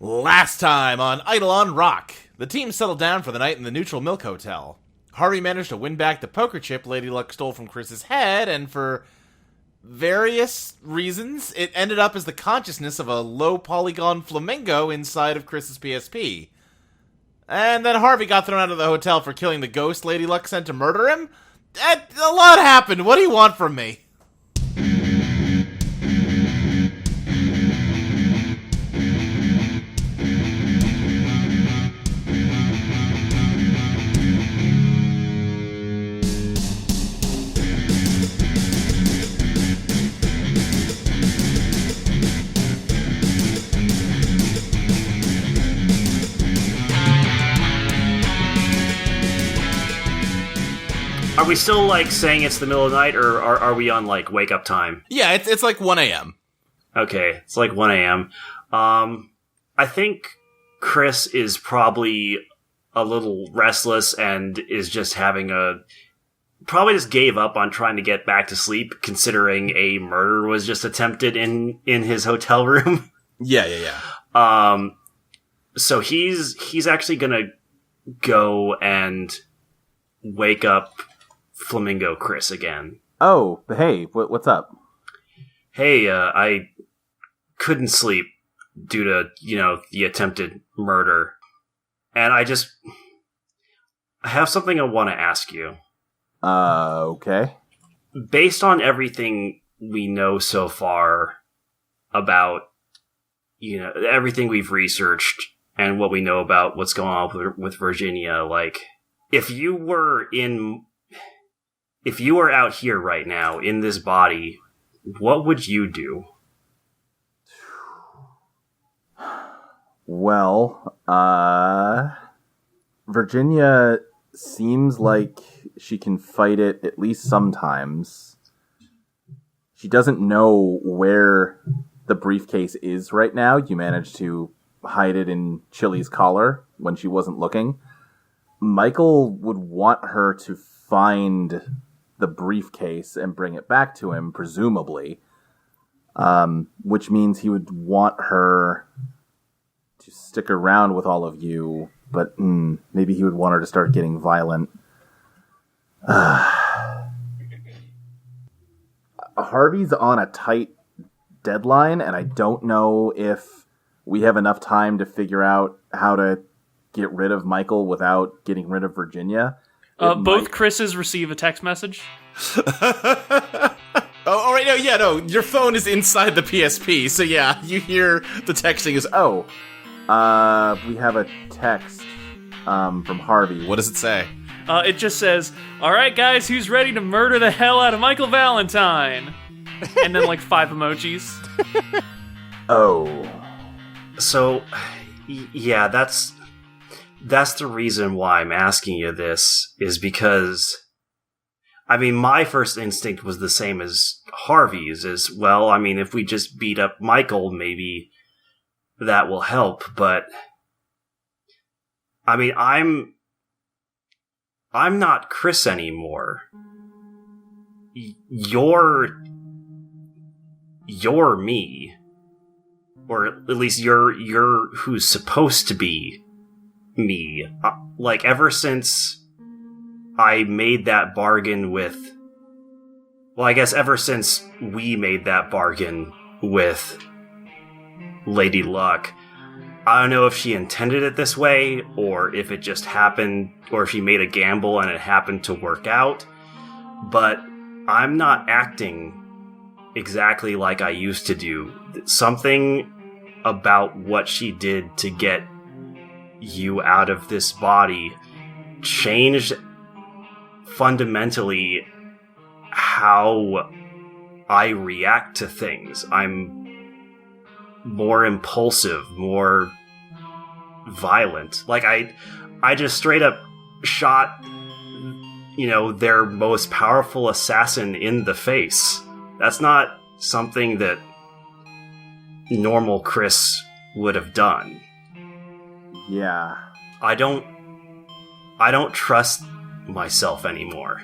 Last time on Eidolon Rock, the team settled down for the night in the Neutral Milk Hotel. Harvey managed to win back the poker chip Lady Luck stole from Chris's head, and for various reasons, it ended up as the consciousness of a low-polygon flamingo inside of Chris's PSP. And then Harvey got thrown out of the hotel for killing the ghost Lady Luck sent to murder him. A lot happened. What do you want from me? Are we still, saying it's the middle of the night, or are we on, wake-up time? Yeah, it's like 1 a.m. Okay, it's 1 a.m. I think Chris is probably a little restless and is just probably just gave up on trying to get back to sleep, considering a murder was just attempted in his hotel room. Yeah. So he's actually gonna go and wake up Flamingo Chris again. Oh, hey, what's up? Hey, I couldn't sleep due to, the attempted murder. And I have something I want to ask you. Okay. Based on everything we know so far about, everything we've researched and what we know about what's going on with Virginia, if you were out here right now in this body, what would you do? Well, Virginia seems like she can fight it at least sometimes. She doesn't know where the briefcase is right now. You managed to hide it in Chili's collar when she wasn't looking. Michael would want her to find the briefcase and bring it back to him, presumably. Which means he would want her to stick around with all of you, but maybe he would want her to start getting violent. Harvey's on a tight deadline, and I don't know if we have enough time to figure out how to get rid of Michael without getting rid of Virginia. Both Chris's receive a text message. Oh, right, no, your phone is inside the PSP, so yeah, you hear the texting is, we have a text, from Harvey. What does it say? It just says, "Alright guys, who's ready to murder the hell out of Michael Valentine?" And then 5 emojis. Oh. So, yeah, that's the reason why I'm asking you this, is because, my first instinct was the same as Harvey's, if we just beat up Michael, maybe that will help, but, I'm not Chris anymore. You're me. Or at least you're who's supposed to be me. Ever since I made that bargain with... Well, I guess ever since we made that bargain with Lady Luck, I don't know if she intended it this way, or if it just happened, or if she made a gamble and it happened to work out, but I'm not acting exactly like I used to do. Something about what she did to get you out of this body changed fundamentally how I react to things. I'm more impulsive, more violent. I just straight up shot, their most powerful assassin in the face. That's not something that normal Chris would have done. Yeah. I don't trust myself anymore.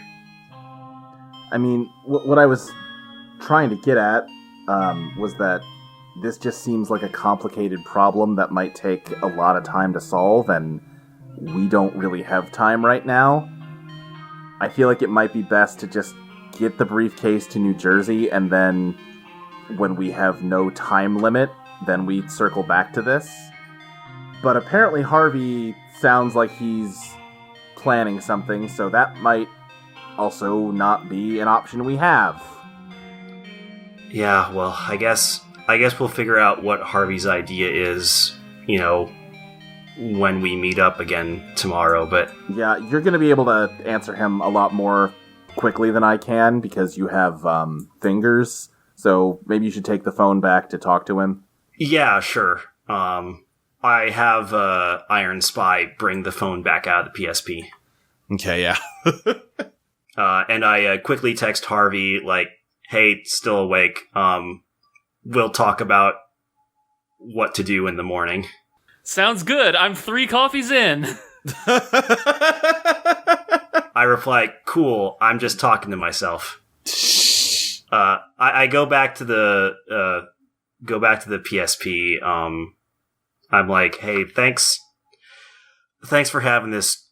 What I was trying to get at was that this just seems like a complicated problem that might take a lot of time to solve, and we don't really have time right now. I feel like it might be best to just get the briefcase to New Jersey, and then when we have no time limit, then we circle back to this. But apparently Harvey sounds like he's planning something, so that might also not be an option we have. Yeah, well, I guess we'll figure out what Harvey's idea is, when we meet up again tomorrow, but... Yeah, you're going to be able to answer him a lot more quickly than I can, because you have fingers, so maybe you should take the phone back to talk to him. Yeah, sure. I have Iron Spy bring the phone back out of the PSP. Okay, yeah. And I quickly text Harvey, like, hey, still awake. We'll talk about what to do in the morning. Sounds good. I'm 3 coffees in. I reply, cool, I'm just talking to myself. I go back to the PSP. I'm like, hey, thanks for having this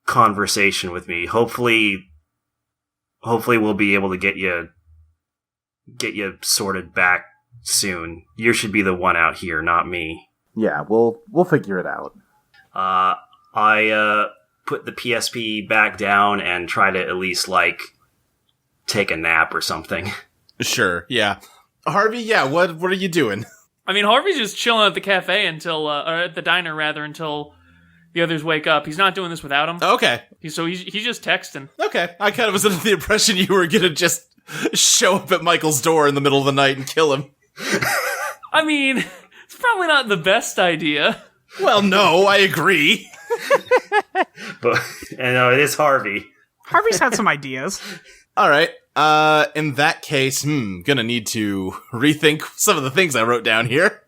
conversation with me. Hopefully we'll be able to get you sorted back soon. You should be the one out here, not me. Yeah, we'll figure it out. I put the PSP back down and try to at least, like, take a nap or something. Sure, yeah. Harvey, yeah, what are you doing? I mean, Harvey's just chilling at the cafe or at the diner rather, until the others wake up. He's not doing this without him. Okay. He's just texting. Okay. I kind of was under the impression you were gonna just show up at Michael's door in the middle of the night and kill him. I mean, it's probably not the best idea. Well, no, I agree. But, it is Harvey. Harvey's had some ideas. All right. In that case, gonna need to rethink some of the things I wrote down here.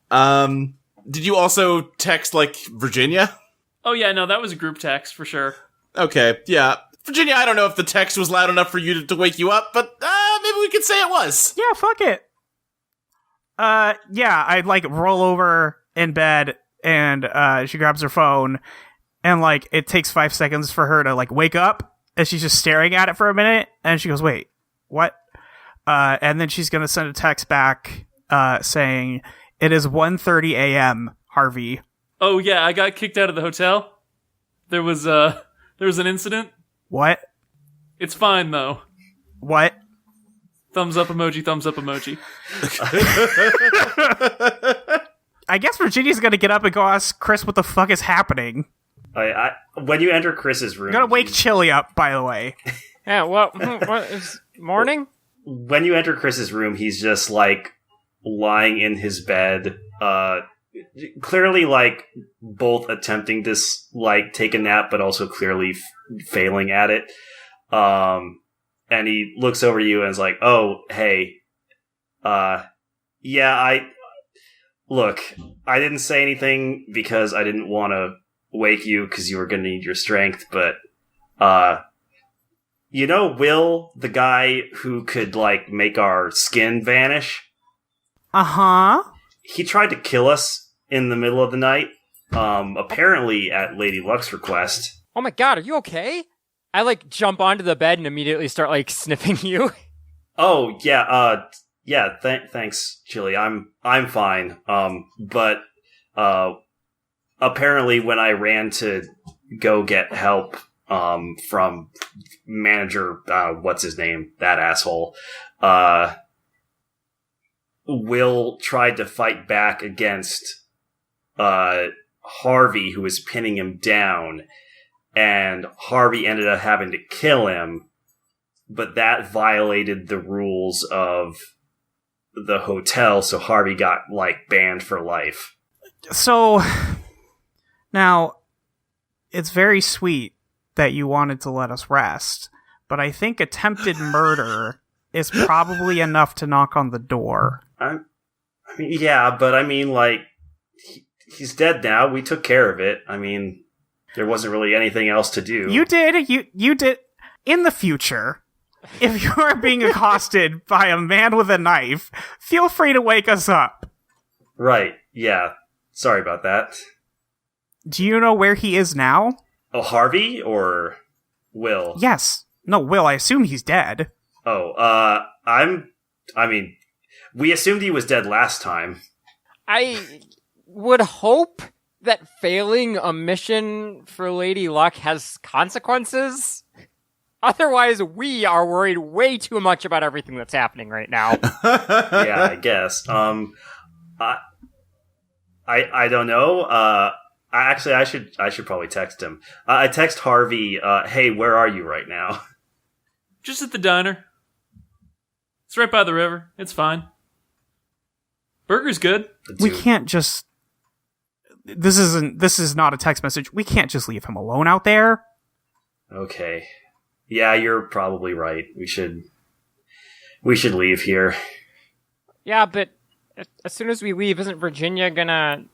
Did you also text, like, Virginia? Oh yeah, no, that was a group text for sure. Okay, yeah. Virginia, I don't know if the text was loud enough for you to wake you up, but maybe we could say it was. Yeah, fuck it. Yeah, I'd, like, roll over in bed, and she grabs her phone, and, like, it takes 5 seconds for her to, like, wake up, and she's just staring at it for a minute, and she goes, wait, what? And then she's gonna send a text back, saying, it is 1:30 a.m., Harvey. Oh yeah, I got kicked out of the hotel. There was an incident. What? It's fine, though. What? Thumbs up emoji, thumbs up emoji. I guess Virginia's gonna get up and go ask Chris what the fuck is happening. When you enter Chris's room... I'm gonna wake Chili up, by the way. Yeah, what is morning? When you enter Chris's room, he's just, like, lying in his bed, clearly, like, both attempting to, like, take a nap, but also clearly failing at it. And he looks over to you and is like, oh, hey, yeah, look, I didn't say anything because I didn't want to wake you because you were going to need your strength, but, Will, the guy who could, like, make our skin vanish? Uh-huh. He tried to kill us in the middle of the night, apparently at Lady Luck's request. Oh my god, are you okay? I, like, jump onto the bed and immediately start, like, sniffing you. Oh, yeah, thanks, Chili. I'm fine. But apparently when I ran to go get help, from manager, what's his name? That asshole. Will tried to fight back against, Harvey, who was pinning him down, and Harvey ended up having to kill him, but that violated the rules of the hotel, so Harvey got, like, banned for life. So, now, it's very sweet that you wanted to let us rest, but I think attempted murder is probably enough to knock on the door. I mean, yeah, but I mean, like, he's dead now. We took care of it. I mean, there wasn't really anything else to do. You did. You did. In the future, if you are being accosted by a man with a knife, feel free to wake us up. Right, yeah. Sorry about that. Do you know where he is now? Oh, Harvey or Will? Yes. No, Will, I assume he's dead. Oh, we assumed he was dead last time. I would hope that failing a mission for Lady Luck has consequences. Otherwise, we are worried way too much about everything that's happening right now. Yeah, I guess. I don't know. I should probably text him. I text Harvey, hey, where are you right now? Just at the diner. It's right by the river. It's fine. Burger's good. We can't just... This is not a text message. We can't just leave him alone out there. Okay. Yeah, you're probably right. We should leave here. Yeah, but as soon as we leave, isn't Virginia gonna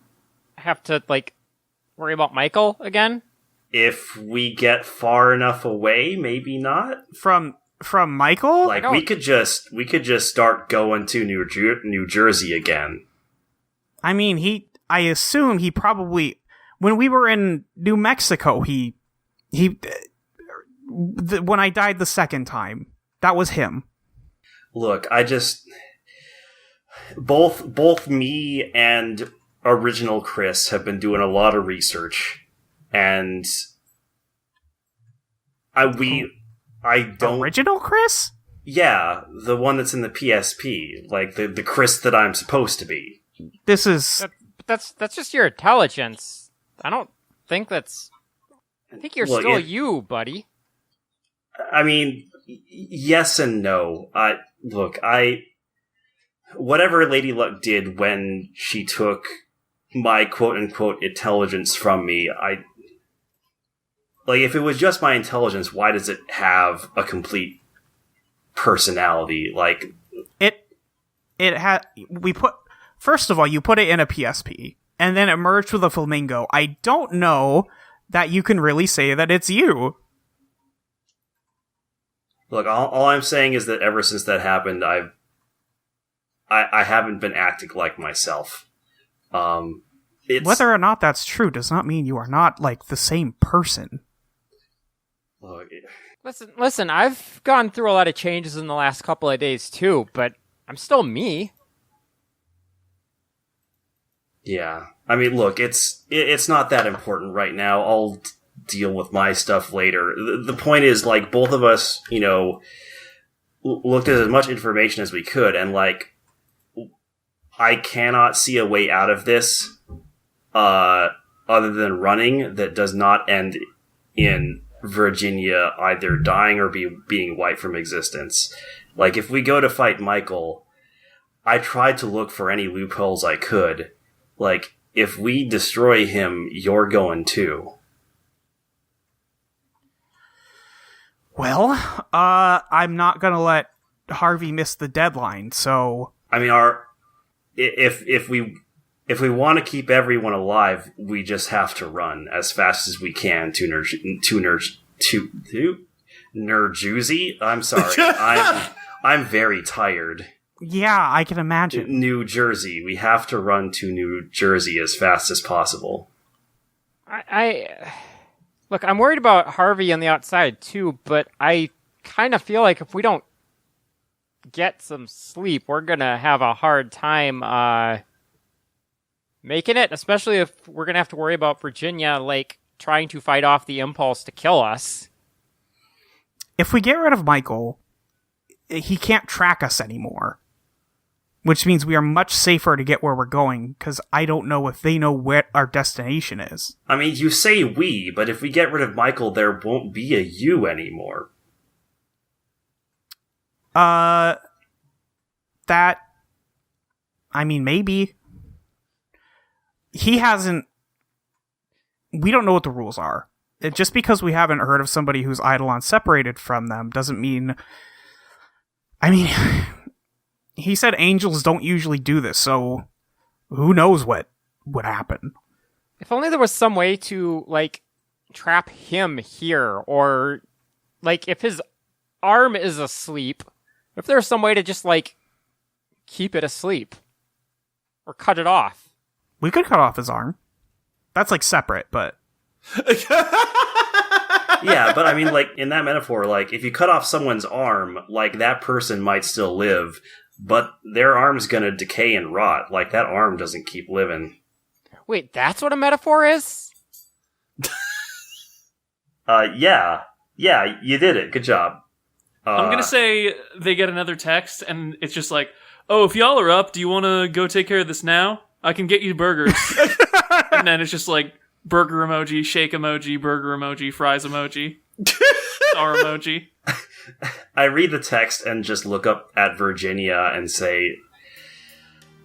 have to, worry about Michael again? If we get far enough away, maybe not. From Michael? We could just start going to New Jersey again. I mean, I assume he probably, when we were in New Mexico, when I died the second time, that was him. Look, both me and original Chris have been doing a lot of research, and I don't... Original Chris? Yeah, the one that's in the PSP, the Chris that I'm supposed to be. This is... That's just your intelligence. I don't think that's... I think you're still you, buddy. I mean, yes and no. Whatever Lady Luck did when she took my quote-unquote intelligence from me, if it was just my intelligence, why does it have a complete personality? First of all, you put it in a PSP, and then it merged with a flamingo. I don't know that you can really say that it's you. Look, all I'm saying is that ever since that happened, I haven't been acting like myself. Whether or not that's true does not mean you are not, the same person. Look, Listen, I've gone through a lot of changes in the last couple of days, too, but I'm still me. Yeah. I mean, look, it's not that important right now. I'll deal with my stuff later. The point is, both of us, looked at as much information as we could, and, I cannot see a way out of this, other than running, that does not end in Virginia either dying or being wiped from existence. If we go to fight Michael, I tried to look for any loopholes I could. If we destroy him, you're going too. Well, I'm not gonna let Harvey miss the deadline, so... I mean, if we want to keep everyone alive, we just have to run as fast as we can to Nerjuzi? I'm sorry. I'm very tired. Yeah, I can imagine. New Jersey. We have to run to New Jersey as fast as possible. Look, I'm worried about Harvey on the outside too, but I kind of feel like if we don't get some sleep, we're gonna have a hard time making it, especially if we're gonna have to worry about Virginia trying to fight off the impulse to kill us. If we get rid of Michael, he can't track us anymore. Which means we are much safer to get where we're going, because I don't know if they know what our destination is. I mean, you say we, but if we get rid of Michael, there won't be a you anymore. Maybe. He hasn't... We don't know what the rules are. Just because we haven't heard of somebody who's Eidolon separated from them doesn't mean... He said angels don't usually do this, so who knows what would happen. If only there was some way to, trap him here, or, if his arm is asleep, if there's some way to just, like, keep it asleep. Or cut it off. We could cut off his arm. That's, like, separate, but... Yeah, but I mean, like, in that metaphor, like, if you cut off someone's arm, like, that person might still live, but their arm's gonna decay and rot. Like, that arm doesn't keep living. Wait, that's what a metaphor is? Yeah. Yeah, you did it. Good job. I'm gonna say they get another text, and it's just like, oh, if y'all are up, do you want to go take care of this now? I can get you burgers. And then it's just like, burger emoji, shake emoji, burger emoji, fries emoji, star emoji. I read the text and just look up at Virginia and say,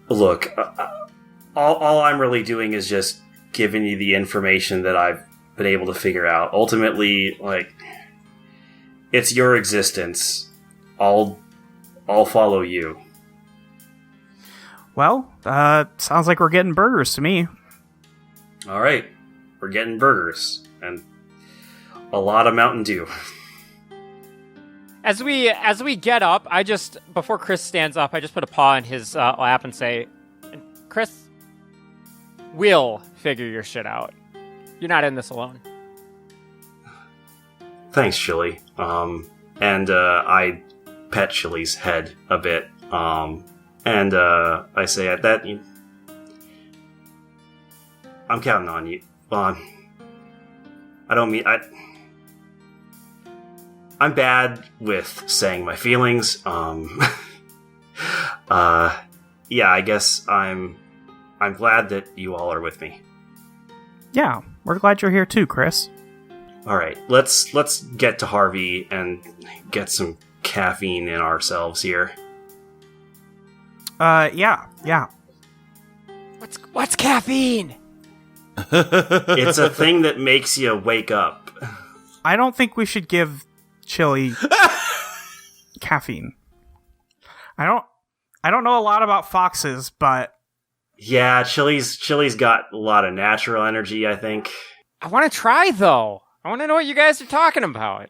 look, all I'm really doing is just giving you the information that I've been able to figure out. Ultimately, like, it's your existence. I'll follow you. Well, sounds like we're getting burgers to me. All right. We're getting burgers and a lot of Mountain Dew. As we get up, before Chris stands up, I just put a paw in his lap and say, Chris, we'll figure your shit out. You're not in this alone. Thanks, Chili. And I pet Chili's head a bit. And I say, at that, I'm counting on you. I don't mean... I'm bad with saying my feelings. Yeah, I guess I'm glad that you all are with me. Yeah, we're glad you're here too, Chris. All right, let's get to Harvey and get some caffeine in ourselves here. Yeah. What's caffeine? It's a thing that makes you wake up. I don't think we should give Chili caffeine. I don't know a lot about foxes, but yeah, Chili's got a lot of natural energy, I think. I want to try though. I want to know what you guys are talking about.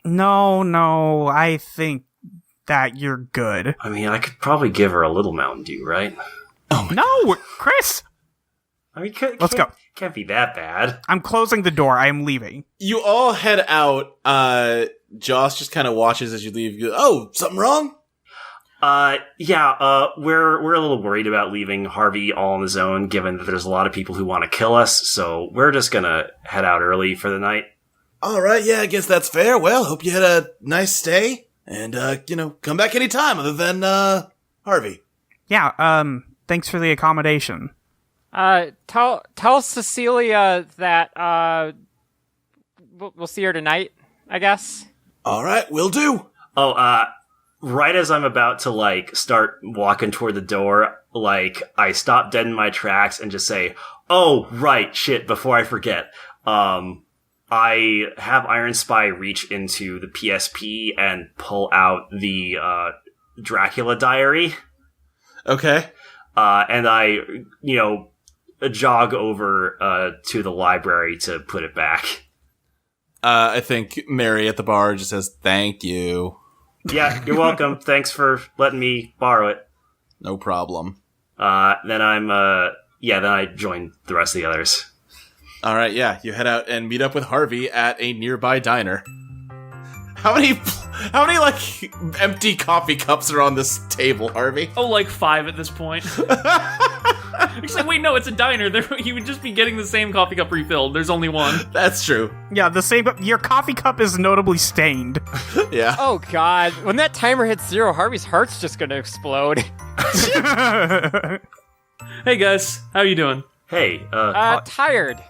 No, I think that you're good. I mean, I could probably give her a little Mountain Dew, right? Oh no, Chris! I mean, Let's go. Can't be that bad. I'm closing the door. I am leaving. You all head out. Joss just kind of watches as you leave. You go, oh, something wrong? Yeah, we're a little worried about leaving Harvey all on his own, given that there's a lot of people who want to kill us, so we're just gonna head out early for the night. Alright, yeah, I guess that's fair. Well, hope you had a nice stay, and, come back anytime other than, Harvey. Yeah, thanks for the accommodation. Tell Cecilia that, we'll see her tonight, I guess. Alright, will do. Oh, right as I'm about to, start walking toward the door, I stop dead in my tracks and just say, oh, right, shit, before I forget. I have Iron Spy reach into the PSP and pull out the, Dracula diary. Okay. And I, jog over, to the library to put it back. I think Mary at the bar just says, thank you. Yeah, you're welcome. Thanks for letting me borrow it. No problem. Then I join the rest of the others. All right, yeah, you head out and meet up with Harvey at a nearby diner. How many empty coffee cups are on this table, Harvey? Oh, like 5 at this point. It's like, wait, no, it's a diner. You would just be getting the same coffee cup refilled. There's only one. That's true. Yeah, the same. Your coffee cup is notably stained. Yeah. Oh god, when that timer hits 0, Harvey's heart's just gonna explode. Hey guys, how you doing? Hey, Tired.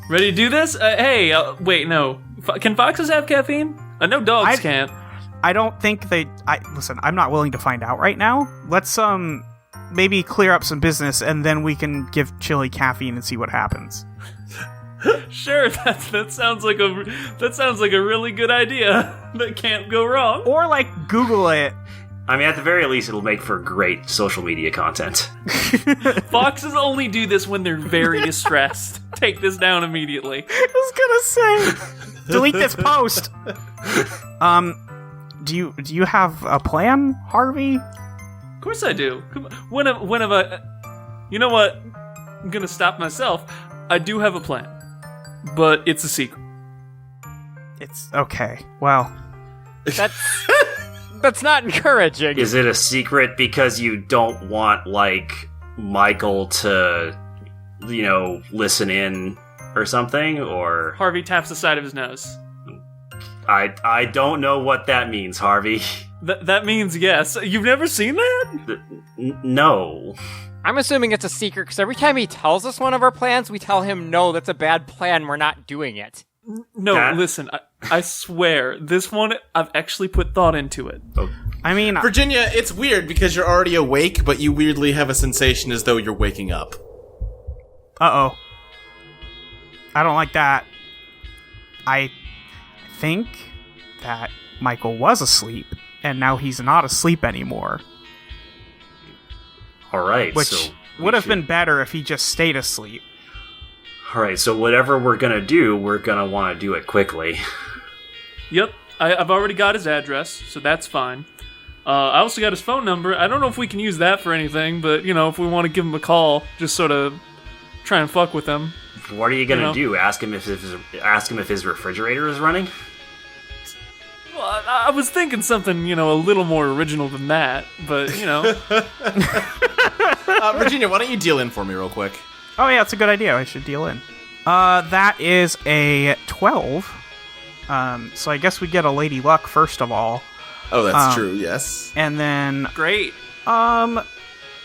Ready to do this? Hey, wait, no. Can foxes have caffeine? I know dogs can't. I don't think they... Listen, I'm not willing to find out right now. Let's, maybe clear up some business, and then we can give Chili caffeine and see what happens. Sure, that sounds like a really good idea. That can't go wrong. Or, Google it. I mean, at the very least, it'll make for great social media content. Foxes only do this when they're very distressed. Take this down immediately. I was gonna say, delete this post. Do you have a plan, Harvey? Of course I do. Come on. When have I... You know what? I'm gonna stop myself. I do have a plan. But it's a secret. It's okay. Well, That's not encouraging. Is it a secret because you don't want, like, Michael to, listen in or something? Or Harvey taps the side of his nose. I don't know what that means, Harvey. That means yes. You've never seen that? No. I'm assuming it's a secret because every time he tells us one of our plans, we tell him, no, that's a bad plan, we're not doing it. No, listen, I swear, this one, I've actually put thought into it. I mean, Virginia, it's weird because you're already awake, but you weirdly have a sensation as though you're waking up. uh-oh. I don't like that. I think that Michael was asleep, and now he's not asleep anymore. All right. Which so would have been better if he just stayed asleep. All right, so whatever we're going to do, we're going to want to do it quickly. Yep, I've already got his address, so that's fine. I also got his phone number. I don't know if we can use that for anything, but, if we want to give him a call, just sort of try and fuck with him. What are you going to do? Ask him if his refrigerator is running? Well, I was thinking something, a little more original than that, but, Virginia, why don't you deal in for me real quick? Oh yeah, it's a good idea. I should deal in. That is a 12. So I guess we get a Lady Luck first of all. Oh, that's true, yes. And then, great. I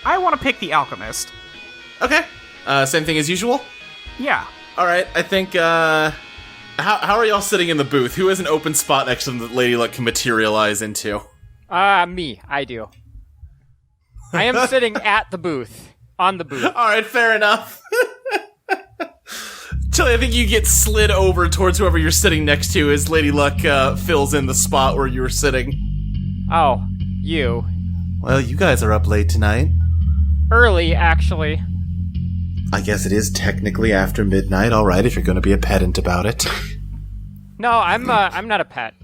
want to pick the Alchemist. Okay. Same thing as usual? Yeah. Alright, I think, how are y'all sitting in the booth? Who has an open spot next to them that Lady Luck can materialize into? Me. I do. I am sitting at the booth. On the booth. Alright, fair enough. Chili, I think you get slid over towards whoever you're sitting next to as Lady Luck fills in the spot where you were sitting. Oh, you. Well, you guys are up late tonight. Early, actually. I guess it is technically after midnight, alright, if you're gonna be a pedant about it. No, I'm not a pet.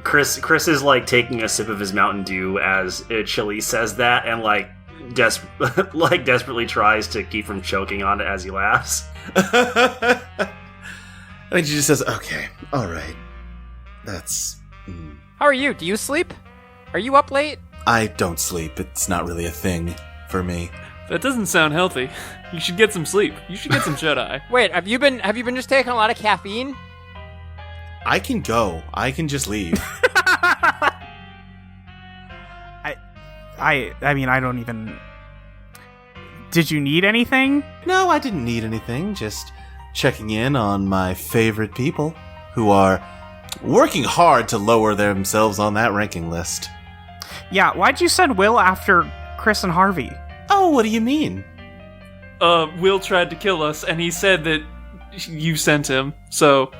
Chris is like taking a sip of his Mountain Dew as Chili says that, and like desperately tries to keep from choking on it as he laughs. I think she just says, "Okay, all right, that's." How are you? Do you sleep? Are you up late? I don't sleep. It's not really a thing for me. That doesn't sound healthy. You should get some sleep. You should get some shut-eye. Wait, have you been just taking a lot of caffeine? I can go. I can just leave. I mean, I don't even... Did you need anything? No, I didn't need anything. Just checking in on my favorite people who are working hard to lower themselves on that ranking list. Yeah, why'd you send Will after Chris and Harvey? Oh, what do you mean? Will tried to kill us, and he said that you sent him, so...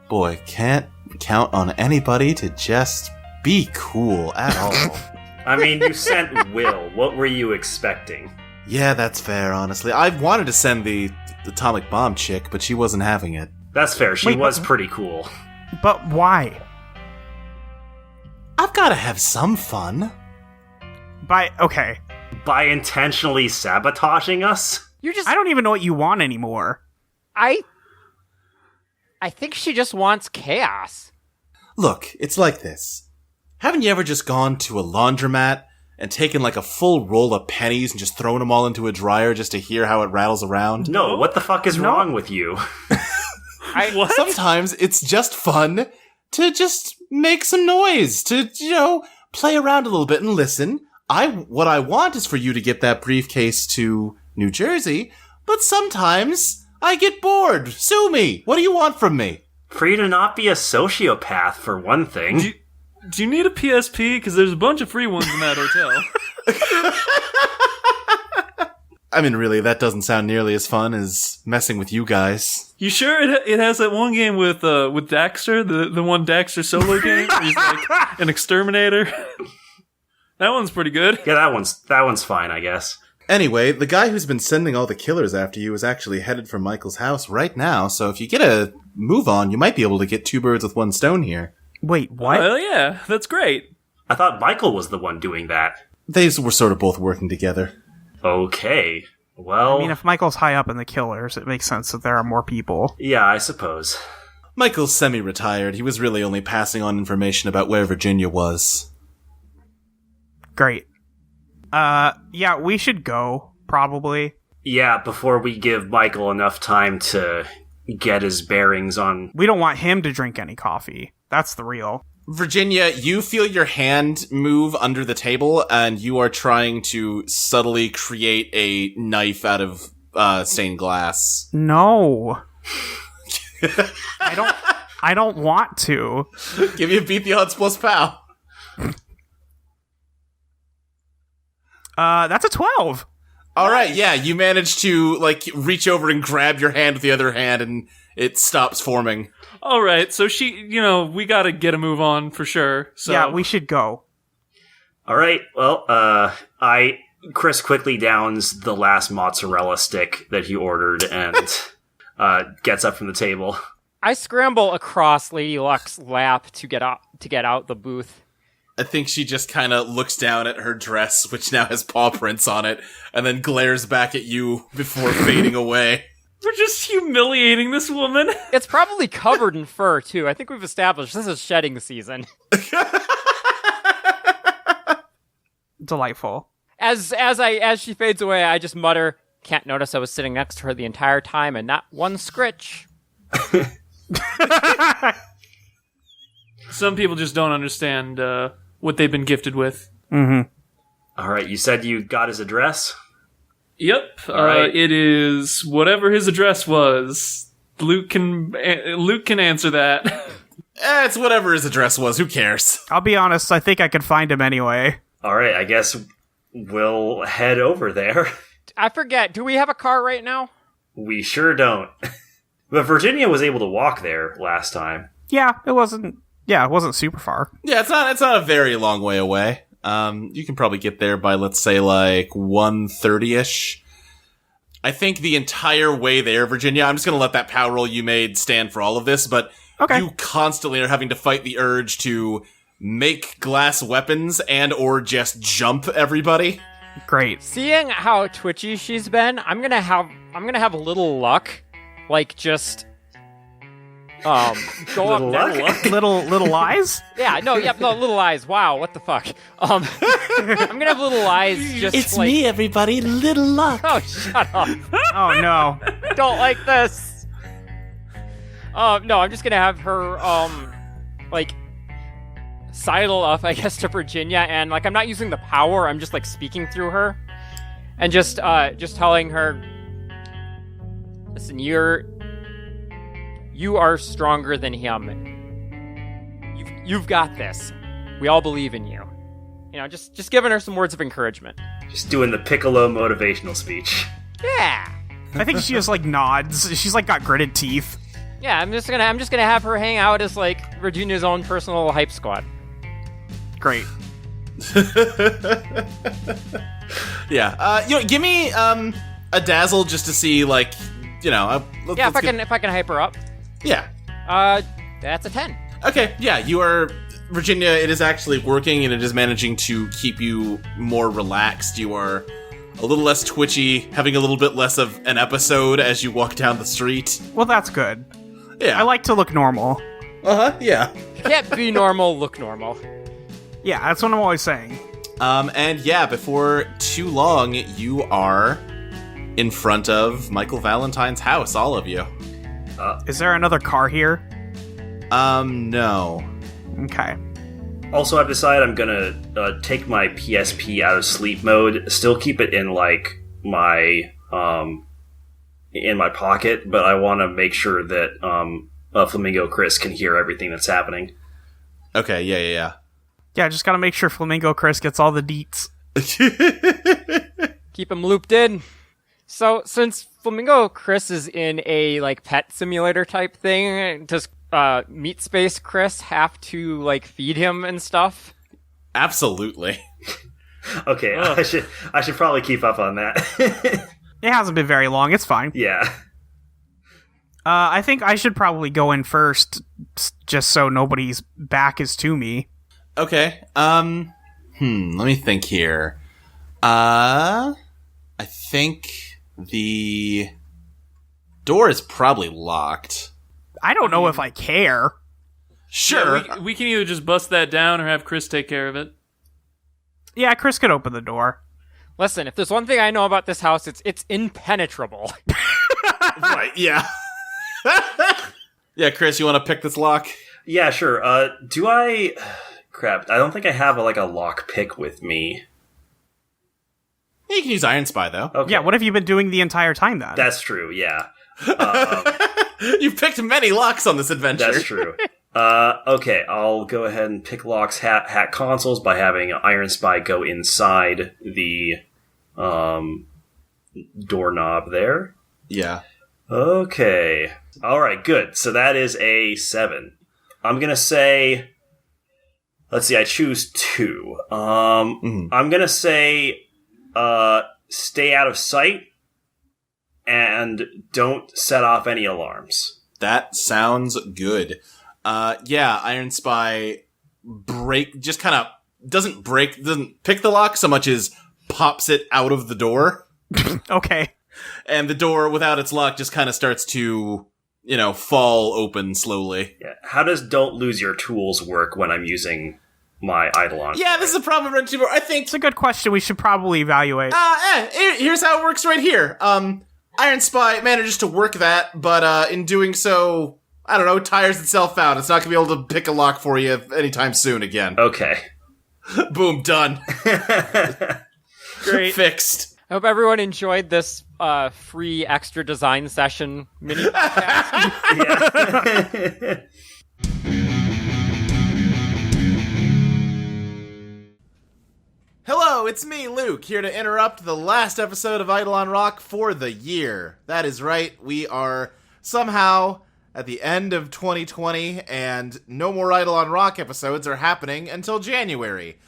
Boy, can't count on anybody to just be cool at all. I mean, you sent Will. What were you expecting? Yeah, that's fair, honestly. I wanted to send the atomic bomb chick, but she wasn't having it. That's fair. She Wait, was pretty cool. But why? I've got to have some fun. Okay. By intentionally sabotaging us? I don't even know what you want anymore. I think she just wants chaos. Look, it's like this. Haven't you ever just gone to a laundromat and taken like a full roll of pennies and just thrown them all into a dryer just to hear how it rattles around? No, what the fuck is wrong with you? What? Sometimes it's just fun to just make some noise, to, play around a little bit and listen. What I want is for you to get that briefcase to New Jersey, but sometimes I get bored. Sue me. What do you want from me? For you to not be a sociopath, for one thing. Do you need a PSP? Because there's a bunch of free ones in that hotel. I mean, really, that doesn't sound nearly as fun as messing with you guys. You sure it has that one game with Daxter, the one Daxter solo game where he's like an exterminator? That one's pretty good. Yeah, that one's fine, I guess. Anyway, the guy who's been sending all the killers after you is actually headed for Michael's house right now, so if you get a move on, you might be able to get 2 birds with 1 stone here. Wait, what? Oh, yeah, that's great. I thought Michael was the one doing that. They were sort of both working together. Okay. Well, I mean, if Michael's high up in the killers, it makes sense that there are more people. yeah, I suppose. Michael's semi-retired. He was really only passing on information about where Virginia was. Great. Yeah, we should go, probably. Yeah, before we give Michael enough time to get his bearings on... We don't want him to drink any coffee. That's the real. Virginia, you feel your hand move under the table, and you are trying to subtly create a knife out of stained glass. No. I don't want to. Give me a beat the odds plus pow. That's a 12. All right, yeah, you manage to reach over and grab your hand with the other hand, and it stops forming. All right, so we gotta get a move on for sure. So Yeah, we should go. All right, well, Chris quickly downs the last mozzarella stick that he ordered and gets up from the table. I scramble across Lady Luck's lap to get out the booth. I think she just kind of looks down at her dress, which now has paw prints on it, and then glares back at you before fading away. We're just humiliating this woman. It's probably covered in fur too. I think we've established this is shedding season. Delightful. As she fades away, I just mutter, "Can't notice I was sitting next to her the entire time and not one scritch." Some people just don't understand what they've been gifted with. Mm-hmm. All right, you said you got his address? Yep, right. It is whatever his address was. Luke can answer that. It's whatever his address was, who cares? I'll be honest, I think I could find him anyway. All right, I guess we'll head over there. I forget, do we have a car right now? We sure don't. But Virginia was able to walk there last time. Yeah, it wasn't super far. Yeah, it's not a very long way away. You can probably get there by, let's say, 1:30ish. I think the entire way there, Virginia, I'm just going to let that power roll you made stand for all of this, but Okay. you constantly are having to fight the urge to make glass weapons and or just jump everybody. Great. Seeing how twitchy she's been, I'm gonna have a little luck. Just go up Little there. luck? Little lies? Yeah, no, little eyes. Wow, what the fuck? I'm gonna have little eyes just everybody, Little Luck. Oh, shut up. Oh no. Don't like this. No, I'm just gonna have her, sidle up, I guess, to Virginia, and, I'm not using the power, I'm just, speaking through her, and just telling her, listen, you are stronger than him. You've got this. We all believe in you. Just giving her some words of encouragement. Just doing the Piccolo motivational speech. Yeah. I think she just nods. She's got gritted teeth. Yeah, I'm just gonna have her hang out as Virginia's own personal hype squad. Great. Yeah. Give me a dazzle just to see If I can hype her up. Yeah. That's a 10. Okay, yeah, you are... Virginia, it is actually working, and it is managing to keep you more relaxed. You are a little less twitchy, having a little bit less of an episode as you walk down the street. Well, that's good. Yeah. I like to look normal. Uh-huh, yeah. You can't be normal, look normal. Yeah, that's what I'm always saying. And yeah, before too long, you are in front of Michael Valentine's house, all of you. Is there another car here? No. Okay. Also, I've decided I'm gonna take my PSP out of sleep mode, still keep it in my in my pocket, but I want to make sure that Flamingo Chris can hear everything that's happening. Okay, yeah. Yeah, just gotta make sure Flamingo Chris gets all the deets. Keep him looped in. So, since Flamingo Chris is in a, pet simulator type thing, does Meat Space Chris have to, feed him and stuff? Absolutely. Okay, I should probably keep up on that. It hasn't been very long. It's fine. Yeah. I think I should probably go in first, just so nobody's back is to me. Okay. Let me think here. I think the door is probably locked. I don't know if I care. Sure. Yeah, we can either just bust that down or have Chris take care of it. Yeah, Chris could open the door. Listen, if there's one thing I know about this house, it's impenetrable. Right, yeah. Yeah, Chris, you want to pick this lock? Yeah, sure. Do I... Crap, I don't think I have a lock pick with me. You can use Iron Spy, though. Okay. Yeah, what have you been doing the entire time then? That's true, yeah. You've picked many locks on this adventure. That's true. Okay, I'll go ahead and pick locks, hack consoles by having Iron Spy go inside the doorknob there. Yeah. Okay. Alright, good. So that is a 7. I'm gonna say... Let's see, I choose 2. I'm gonna say... stay out of sight and don't set off any alarms. That sounds good. Yeah, Iron Spy doesn't pick the lock so much as pops it out of the door. Okay. And the door, without its lock, just kind of starts to, fall open slowly. Yeah. How does don't lose your tools work when I'm using my Eidolon? Yeah, this is a problem with Renty. I think... It's a good question we should probably evaluate. Here's how it works right here. Iron Spy manages to work that, but in doing so, I don't know, tires itself out. It's not going to be able to pick a lock for you anytime soon again. Okay. Boom, done. Great. Fixed. I hope everyone enjoyed this free extra design session mini podcast. Yeah. Hello, it's me, Luke, here to interrupt the last episode of Eidolon Rock for the year. That is right, we are somehow at the end of 2020, and no more Eidolon Rock episodes are happening until January.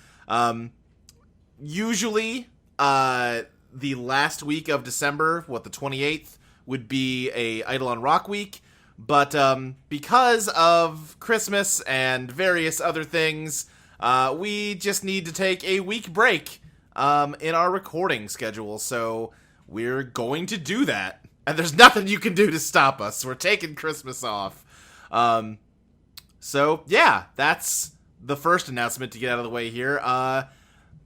Usually, the last week of December, the 28th, would be a Eidolon Rock week, but because of Christmas and various other things... we just need to take a week break in our recording schedule, so we're going to do that. And there's nothing you can do to stop us. We're taking Christmas off. So, yeah, that's the first announcement to get out of the way here.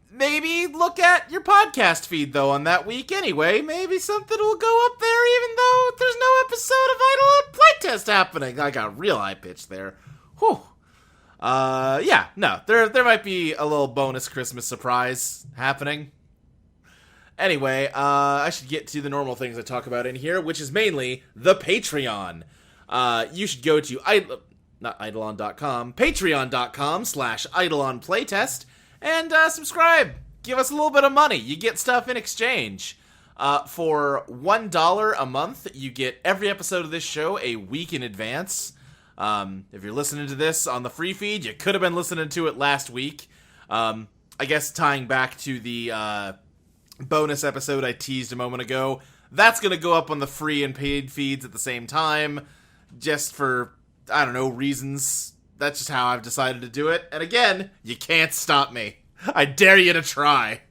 Maybe look at your podcast feed, though, on that week anyway. Maybe something will go up there even though there's no episode of Eidolon Playtest happening. I got real high-pitched there. Whew. There might be a little bonus Christmas surprise happening. Anyway, I should get to the normal things I talk about in here, which is mainly the Patreon. You should go to Eidolon.com, patreon.com/EidolonPlaytest, and subscribe. Give us a little bit of money. You get stuff in exchange. For $1 a month, you get every episode of this show a week in advance. If you're listening to this on the free feed, you could have been listening to it last week. I guess tying back to the bonus episode I teased a moment ago, that's going to go up on the free and paid feeds at the same time, just for, I don't know, reasons. That's just how I've decided to do it. And again, you can't stop me. I dare you to try.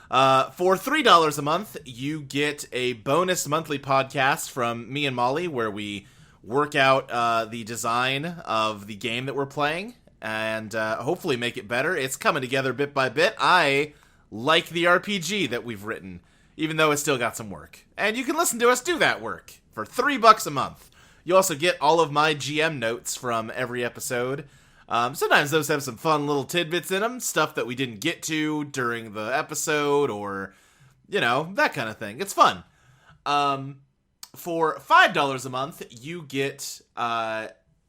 For $3 a month, you get a bonus monthly podcast from me and Molly, where we work out the design of the game that we're playing, and hopefully make it better. It's coming together bit by bit. I like the RPG that we've written, even though it's still got some work. And you can listen to us do that work for $3 a month. You also get all of my GM notes from every episode. Sometimes those have some fun little tidbits in them, stuff that we didn't get to during the episode, or, that kind of thing. It's fun. For $5 a month, you get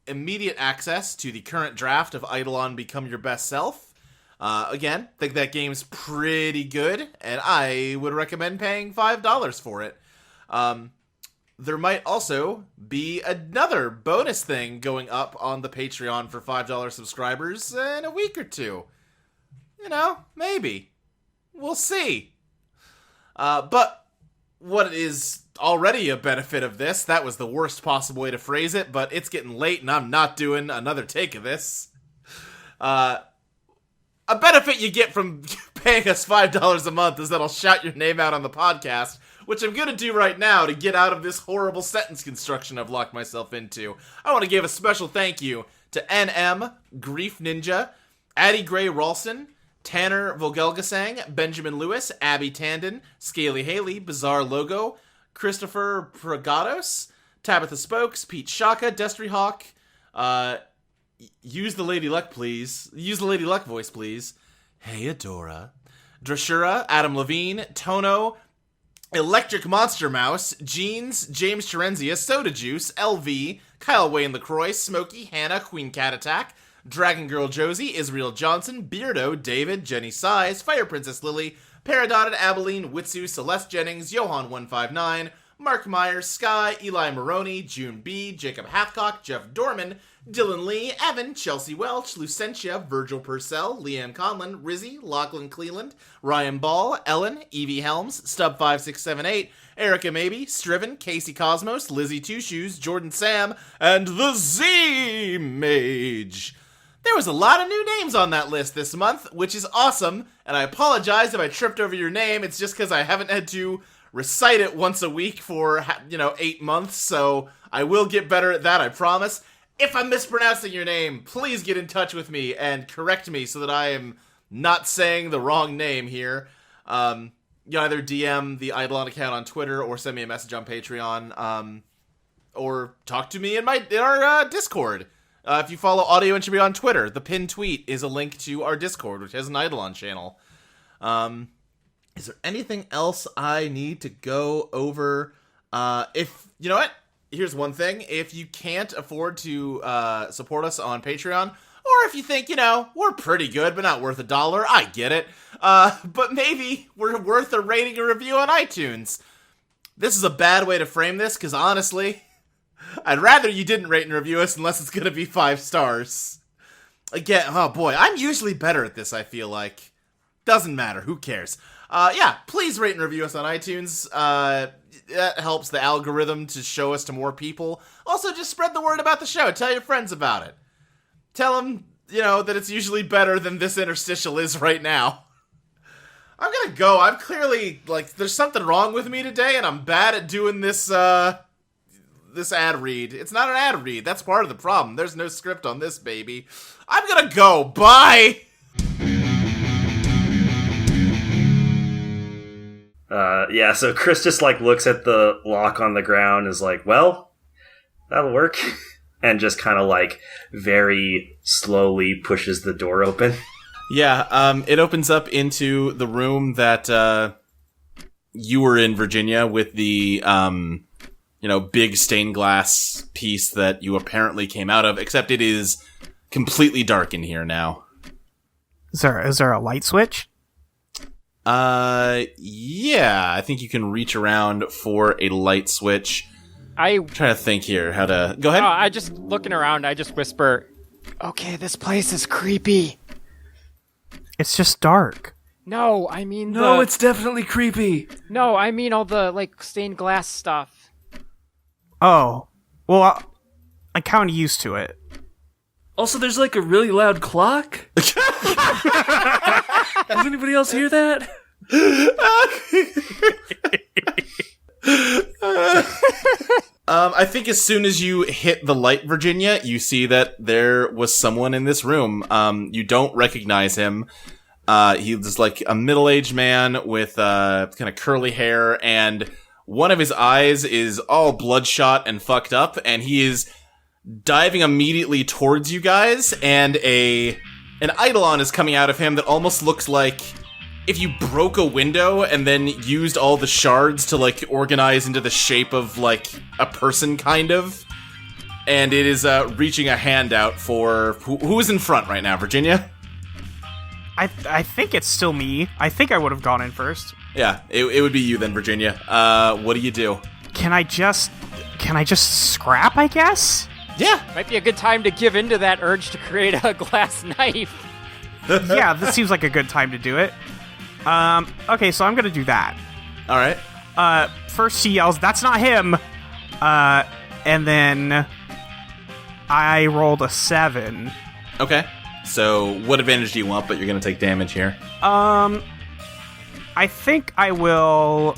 immediate access to the current draft of Eidolon Become Your Best Self. Again, think that game's pretty good, and I would recommend paying $5 for it. There might also be another bonus thing going up on the Patreon for $5 subscribers in a week or two. Maybe. We'll see. But what is already a benefit of this, that was the worst possible way to phrase it, but it's getting late and I'm not doing another take of this. A benefit you get from paying us $5 a month is that I'll shout your name out on the podcast, which I'm going to do right now to get out of this horrible sentence construction I've locked myself into. I want to give a special thank you to NM, Grief Ninja, Addie Gray Ralston, Tanner Vogelgesang, Benjamin Lewis, Abby Tandon, Scaly Haley, Bizarre Logo, Christopher Pragados, Tabitha Spokes, Pete Shaka, Destry Hawk, use the Lady Luck, please. Use the Lady Luck voice, please. Hey, Adora. Drashura, Adam Levine, Tono, Electric Monster Mouse, Jeans, James Terenzia, Soda Juice, LV, Kyle Wayne LaCroix, Smokey, Hannah, Queen Cat Attack, Dragon Girl Josie, Israel Johnson, Beardo, David, Jenny Size, Fire Princess Lily, Paradotted, Abilene, Witsu, Celeste Jennings, Johan159, Mark Myers, Sky, Eli Maroney, June B, Jacob Hathcock, Jeff Dorman, Dylan Lee, Evan, Chelsea Welch, Lucentia, Virgil Purcell, Leanne Conlon, Rizzy, Lachlan Cleland, Ryan Ball, Ellen, Evie Helms, Stub5678, Erica Maybe, Striven, Casey Cosmos, Lizzie Two Shoes, Jordan Sam, and the Z Mage. There was a lot of new names on that list this month, which is awesome, and I apologize if I tripped over your name. It's just because I haven't had to recite it once a week for, 8 months, so I will get better at that, I promise. If I'm mispronouncing your name, please get in touch with me and correct me so that I am not saying the wrong name here. You either DM the Eidolon account on Twitter or send me a message on Patreon, or talk to me in our Discord. If you follow Audio Entropy on Twitter, the pinned tweet is a link to our Discord, which has an Eidolon channel. Is there anything else I need to go over? If you know what? Here's one thing. If you can't afford to support us on Patreon, or if you think, we're pretty good, but not worth $1, I get it. But maybe we're worth a rating or review on iTunes. This is a bad way to frame this, because honestly, I'd rather you didn't rate and review us unless it's going to be 5 stars. Again, oh boy, I'm usually better at this, I feel like. Doesn't matter, who cares? Please rate and review us on iTunes. That helps the algorithm to show us to more people. Also, just spread the word about the show. Tell your friends about it. Tell them, that it's usually better than this interstitial is right now. I'm gonna go. I'm clearly, there's something wrong with me today, and I'm bad at doing this, this ad read. It's not an ad read. That's part of the problem. There's no script on this, baby. I'm gonna go. Bye! So Chris just, looks at the lock on the ground and is like, well, that'll work. And just kind of, very slowly pushes the door open. Yeah, it opens up into the room that, you were in, Virginia, with the, big stained glass piece that you apparently came out of, except it is completely dark in here now. Is there a light switch? Yeah, I think you can reach around for a light switch. I'm trying to think here how to... Go ahead. I just, looking around, I just whisper, okay, this place is creepy. It's just dark. No, I mean No, it's definitely creepy. No, I mean all the, stained glass stuff. Oh. Well, I'm kind of used to it. Also, there's a really loud clock. Does anybody else hear that? I think as soon as you hit the light, Virginia, you see that there was someone in this room. You don't recognize him. He's a middle-aged man with kind of curly hair, and one of his eyes is all bloodshot and fucked up, and he is diving immediately towards you guys, and an Eidolon is coming out of him that almost looks like if you broke a window and then used all the shards to organize into the shape of a person, kind of. And it is reaching a hand out for who is in front right now, Virginia? I think it's still me. I think I would have gone in first. Yeah, it would be you then, Virginia. What do you do? Can I just scrap, I guess? Yeah. Might be a good time to give into that urge to create a glass knife. Yeah, this seems like a good time to do it. Okay, so I'm gonna do that. All right. First she yells, "That's not him!" And then I rolled a 7. Okay. So what advantage do you want, but you're going to take damage here? I think I will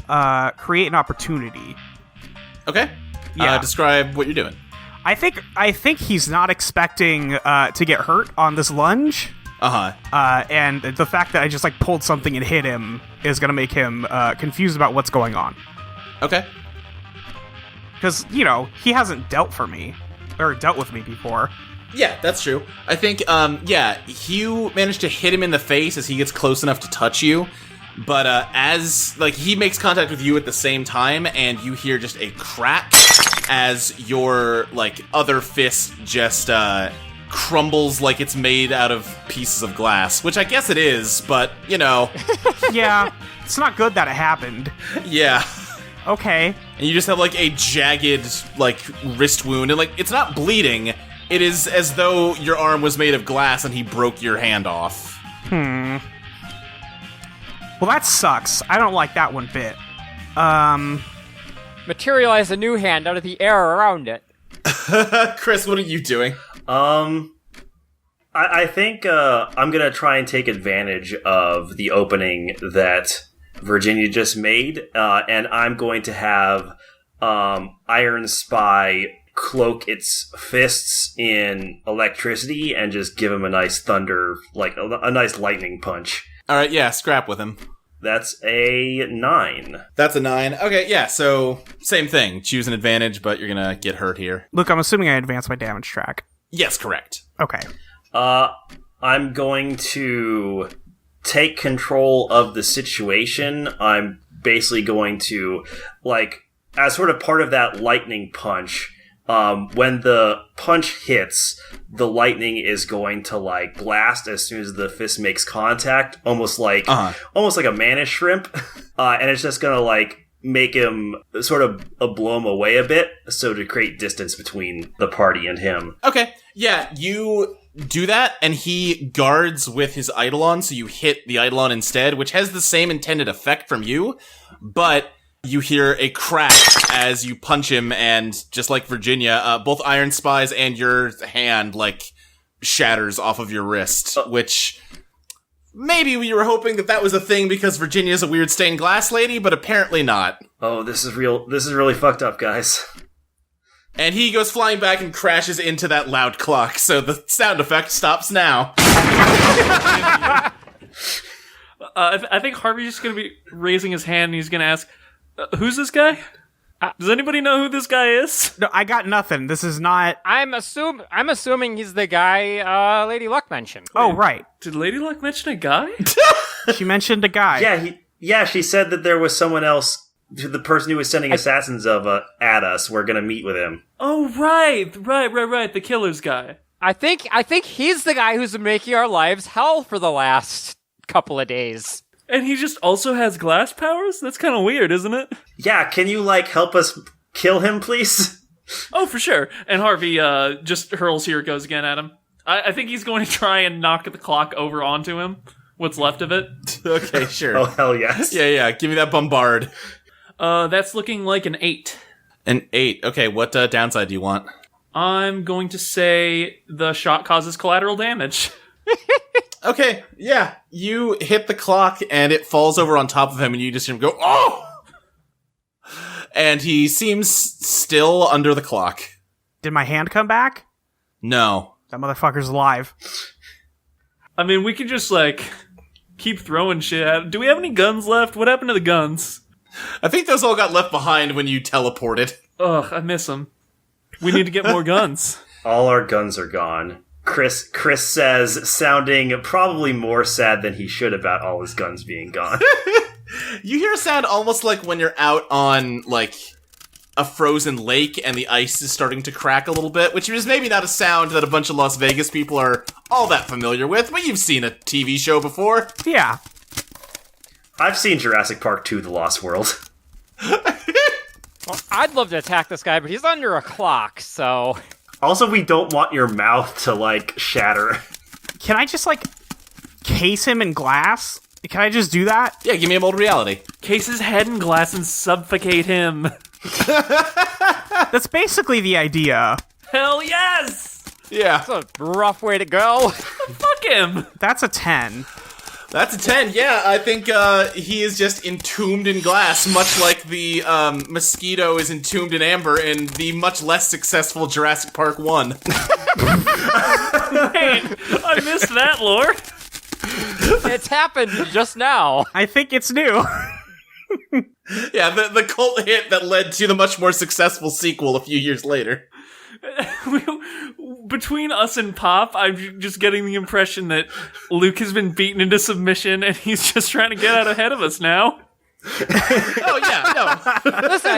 create an opportunity. Okay. Yeah. Describe what you're doing. I think he's not expecting to get hurt on this lunge. And the fact that I just like pulled something and hit him is going to make him confused about what's going on. Okay. Because, he hasn't dealt with me before. Yeah, that's true. I think, Hugh managed to hit him in the face as he gets close enough to touch you. But as, he makes contact with you at the same time, and you hear just a crack as your, other fist just crumbles like it's made out of pieces of glass. Which I guess it is, but, Yeah, it's not good that it happened. Yeah. Okay. And you just have, a jagged, wrist wound, and, it's not bleeding. It is as though your arm was made of glass and he broke your hand off. Well, that sucks. I don't like that one bit. Materialize a new hand out of the air around it. Chris, what are you doing? I think I'm gonna try and take advantage of the opening that Virginia just made, and I'm going to have Iron Spy cloak its fists in electricity and just give him a nice thunder, a nice lightning punch. All right, yeah, scrap with him. That's a 9. That's a 9. Okay, yeah, so same thing. Choose an advantage, but you're gonna get hurt here. Look, I'm assuming I advanced my damage track. Yes, correct. Okay. I'm going to take control of the situation. I'm basically going to, as sort of part of that lightning punch, when the punch hits, the lightning is going to blast as soon as the fist makes contact, almost like a mana shrimp, and it's just gonna make him sort of blow him away a bit, so to create distance between the party and him. Okay, yeah, you do that, and he guards with his Eidolon, so you hit the Eidolon instead, which has the same intended effect from you, but you hear a crack as you punch him, and just like Virginia, both Iron Spy's and your hand, shatters off of your wrist, which maybe we were hoping that was a thing because Virginia's a weird stained glass lady, but apparently not. Oh, this is real. This is really fucked up, guys. And he goes flying back and crashes into that loud clock, so the sound effect stops now. I think Harvey's just going to be raising his hand and he's going to ask, who's this guy? Does anybody know who this guy is? No, I got nothing. This is not... I'm assuming he's the guy Lady Luck mentioned. Oh, right. Did Lady Luck mention a guy? She mentioned a guy. Yeah, she said that there was someone else, the person who was sending assassins at us. We're gonna meet with him. Oh, right. The killer's guy. I think he's the guy who's been making our lives hell for the last couple of days. And he just also has glass powers? That's kind of weird, isn't it? Yeah, can you, help us kill him, please? Oh, for sure. And Harvey just hurls Here It Goes again at him. I think he's going to try and knock the clock over onto him. What's left of it. Okay, sure. Oh, hell yes. Yeah, give me that bombard. That's looking like an 8. An 8. Okay, what downside do you want? I'm going to say the shot causes collateral damage. Okay, yeah. You hit the clock and it falls over on top of him and you just hear him go, oh! And he seems still under the clock. Did my hand come back? No. That motherfucker's alive. I mean, we can just, keep throwing shit at him. Do we have any guns left? What happened to the guns? I think those all got left behind when you teleported. Ugh, I miss them. We need to get more guns. All our guns are gone. Chris says, sounding probably more sad than he should about all his guns being gone. You hear a sound almost like when you're out on, a frozen lake and the ice is starting to crack a little bit, which is maybe not a sound that a bunch of Las Vegas people are all that familiar with, but you've seen a TV show before. Yeah. I've seen Jurassic Park 2: The Lost World. Well, I'd love to attack this guy, but he's under a clock, so... Also, we don't want your mouth to, shatter. Can I just, case him in glass? Can I just do that? Yeah, give me a mold reality. Case his head in glass and suffocate him. That's basically the idea. Hell yes! Yeah. That's a rough way to go. Fuck him! That's a 10. That's a 10, yeah. I think he is just entombed in glass, much like the mosquito is entombed in amber in the much less successful Jurassic Park 1. Hey, I missed that lore. It's happened just now. I think it's new. Yeah, the cult hit that led to the much more successful sequel a few years later. Between us and Pop, I'm just getting the impression that Luke has been beaten into submission and he's just trying to get out ahead of us now. Oh, yeah, no. Listen,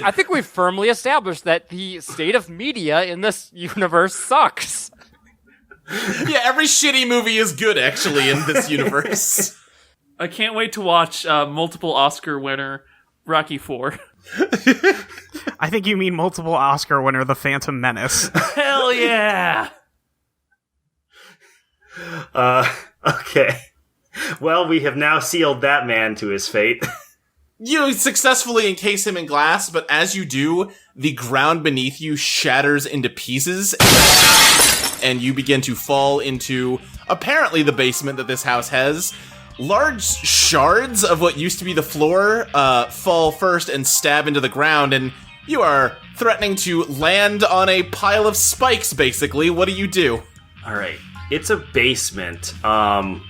I think we've firmly established that the state of media in this universe sucks. Yeah, every shitty movie is good, actually, in this universe. I can't wait to watch multiple Oscar winner Rocky IV. I think you mean multiple Oscar winner, The Phantom Menace. Hell yeah! Okay. Well, we have now sealed that man to his fate. You successfully encase him in glass, but as you do, the ground beneath you shatters into pieces, and you begin to fall into, apparently, the basement that this house has. Large shards of what used to be the floor fall first and stab into the ground, and you are threatening to land on a pile of spikes, basically. What do? Alright. It's a basement. I'm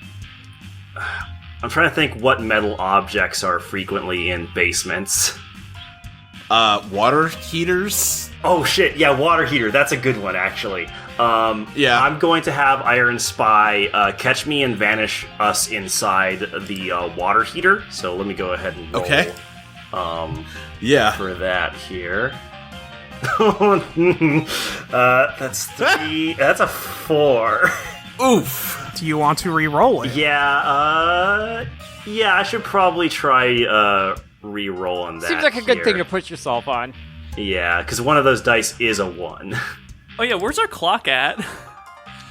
trying to think what metal objects are frequently in basements. Water heaters? Oh shit, yeah, water heater. That's a good one, actually. Yeah. I'm going to have Iron Spy catch me and vanish us inside the water heater. So let me go ahead and roll. Okay. Yeah. For that here. That's 3. That's a 4. Oof. Do you want to re-roll it? Yeah, I should probably try re-rolling that. Seems like a good here. thing to put yourself on. Yeah, because one of those dice is a 1. Oh yeah, where's our clock at?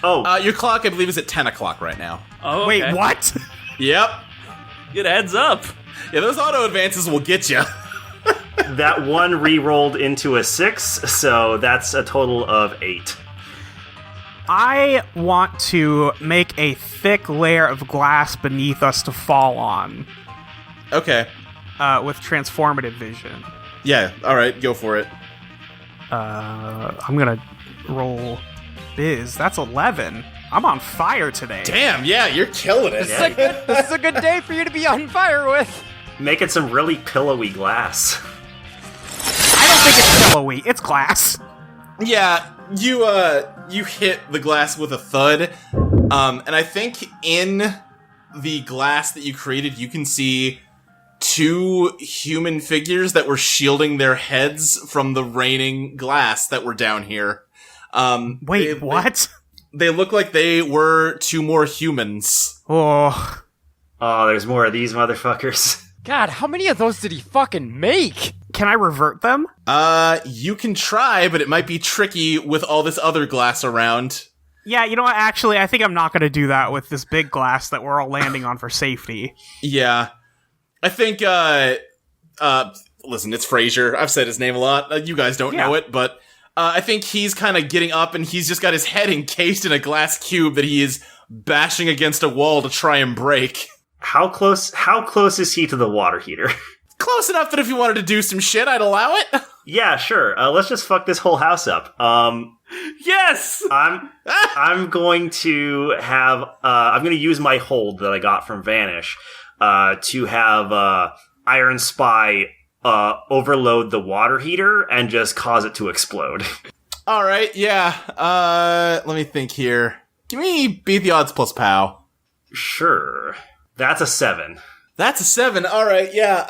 Oh, Your clock, I believe, is at 10 o'clock right now. Oh, Wait, okay. what? Yep. It adds up. Yeah, those auto advances will get you. that 1 re-rolled into a 6, so that's a total of 8. I want to make a thick layer of glass beneath us to fall on Okay. with transformative vision. Yeah, alright, go for it. I'm gonna roll biz. That's 11. I'm on fire today. Damn, yeah, you're killing it. This is a good day for you to be on fire with. Making some really pillowy glass. I don't think it's pillowy. It's glass. Yeah, you hit the glass with a thud, and I think in the glass that you created, you can see 2 human figures that were shielding their heads from the raining glass that were down here. Wait, what? They look like they were 2 more humans. Oh, Oh, there's more of these motherfuckers. God, how many of those did he fucking make? can I revert them? You can try, but it might be tricky with all this other glass around. Yeah, you know what? Actually, I think I'm not going to do that with this big glass that we're all landing on for safety. Yeah. I think, listen, it's Frasier. I've said his name a lot. You guys don't know it, but I think he's kind of getting up and he's just got his head encased in a glass cube that he is bashing against a wall to try and break. How close is he to the water heater? Close enough that if you wanted to do some shit, I'd allow it. Yeah, sure. Let's just fuck this whole house up. Yes! I'm going to have, I'm going to use my hold that I got from Vanish, to have, Iron Spy, overload the water heater and just cause it to explode. Alright, yeah. Let me think here. Give me beat the odds plus POW. Sure. That's a 7. That's a 7. Alright, yeah.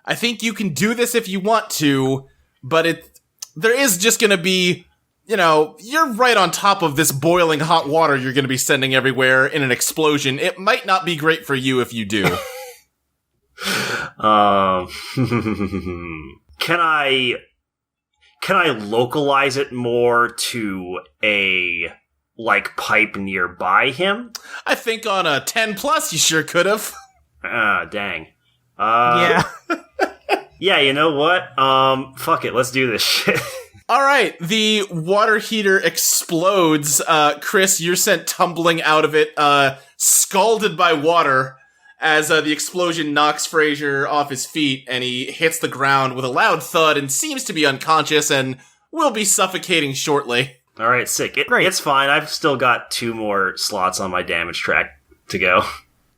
I think you can do this if you want to, but there is just gonna be, you know, you're right on top of this boiling hot water you're gonna be sending everywhere in an explosion. It might not be great for you if you do. Can I localize it more to a like, pipe nearby him? I think on a 10 plus, you sure could have. Dang. Yeah. Yeah, you know what? Fuck it, let's do this shit. All right, the water heater explodes. Chris, you're sent tumbling out of it, scalded by water, as the explosion knocks Fraser off his feet, and he hits the ground with a loud thud and seems to be unconscious and will be suffocating shortly. All right, sick. Great. It's fine. I've still got 2 more slots on my damage track to go.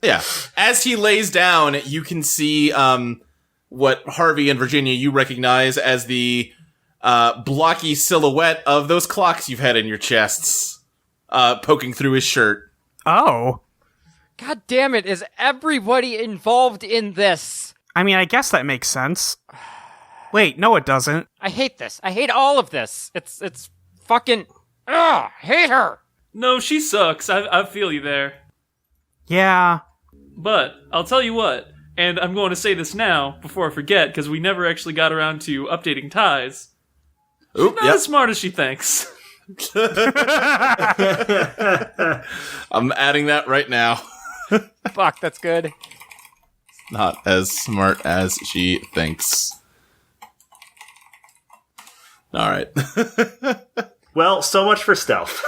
Yeah. As he lays down, you can see what Harvey and Virginia you recognize as the blocky silhouette of those clocks you've had in your chests, poking through his shirt. Oh. God damn it, is everybody involved in this? I mean, I guess that makes sense. Wait, no it doesn't. I hate this. I hate all of this. It's fucking... Ugh, I hate her! No, she sucks. I feel you there. Yeah. But I'll tell you what, and I'm going to say this now before I forget, because we never actually got around to updating ties. Oop, Not as smart as she thinks. I'm adding that right now. Fuck, that's good. Not as smart as she thinks. All right. Well, so much for stealth.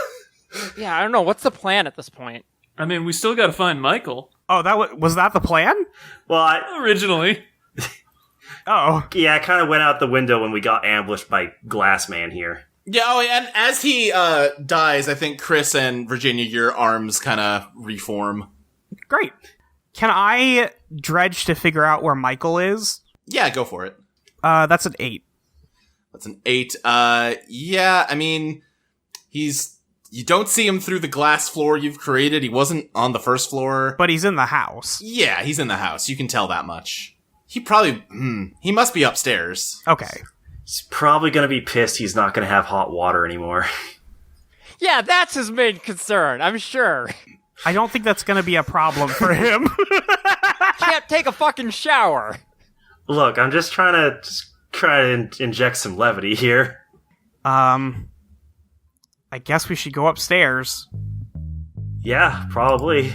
Yeah, I don't know. What's the plan at this point? I mean, we still gotta find Michael. Oh, was that the plan? Well, Originally. Oh. yeah, I kind of went out the window when we got ambushed by Glassman here. Yeah, oh, and as he dies, I think Chris and Virginia, your arms kind of reform. Great. Can I dredge to figure out where Michael is? Yeah, go for it. That's an 8. That's an 8. Yeah, I mean, you don't see him through the glass floor you've created. He wasn't on the first floor. But he's in the house. Yeah, he's in the house. You can tell that much. He probably, he must be upstairs. Okay. He's probably going to be pissed he's not going to have hot water anymore. Yeah, that's his main concern, I'm sure. I don't think that's going to be a problem for him. Can't take a fucking shower. Look, I'm just trying to inject some levity here. I guess we should go upstairs. Yeah, probably.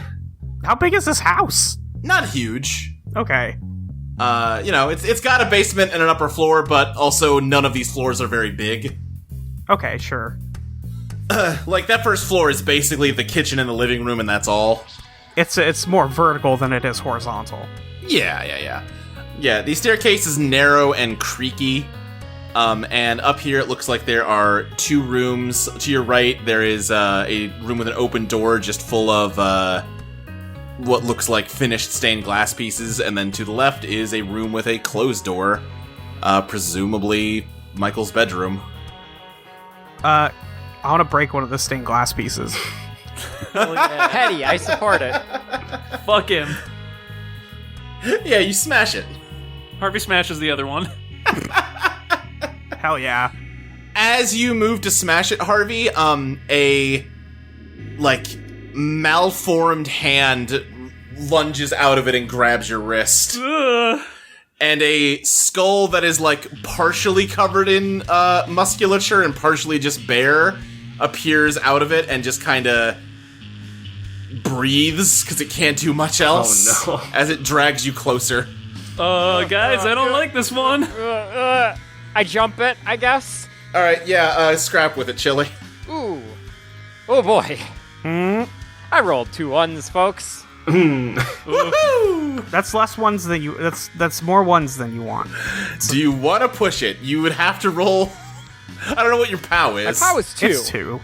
How big is this house? Not huge. Okay. It's got a basement and an upper floor, but also none of these floors are very big. Okay, sure. Like, that first floor is basically the kitchen and the living room, and that's all. It's more vertical than it is horizontal. Yeah. Yeah, the staircase is narrow and creaky. And up here it looks like there are 2 rooms. To your right, there is a room with an open door just full of what looks like finished stained glass pieces. And then to the left is a room with a closed door, presumably Michael's bedroom. I want to break one of the stained glass pieces. Petty, I support it. Fuck him. Yeah, you smash it. Harvey smashes the other one. Hell yeah. As you move to smash it, Harvey, a malformed hand lunges out of it and grabs your wrist. Ugh. And a skull that is partially covered in musculature and partially just bare appears out of it and just kind of breathes because it can't do much else. Oh, no. As it drags you closer. Guys, I don't like this one. I jump it, I guess. All right, yeah, scrap with it, Chili. Ooh. Oh boy. I rolled 2 1s, folks. Woohoo! That's less ones than you. That's more ones than you want. Do you want to push it? You would have to roll. I don't know what your POW is. My POW is 2. It's 2.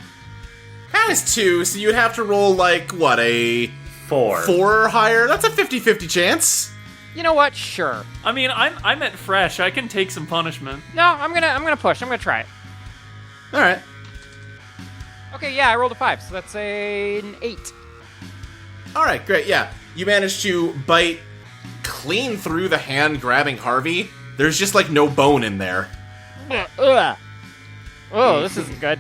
POW is 2, so you'd have to roll a 4. 4 or higher. That's a 50-50 chance. You know what? Sure. I mean, I'm at fresh. I can take some punishment. No, I'm gonna push. I'm gonna try it. All right. Okay, yeah, I rolled a 5, so that's an 8. All right, great. Yeah, you managed to bite clean through the hand grabbing Harvey. There's just no bone in there. Ugh. Oh, this isn't good.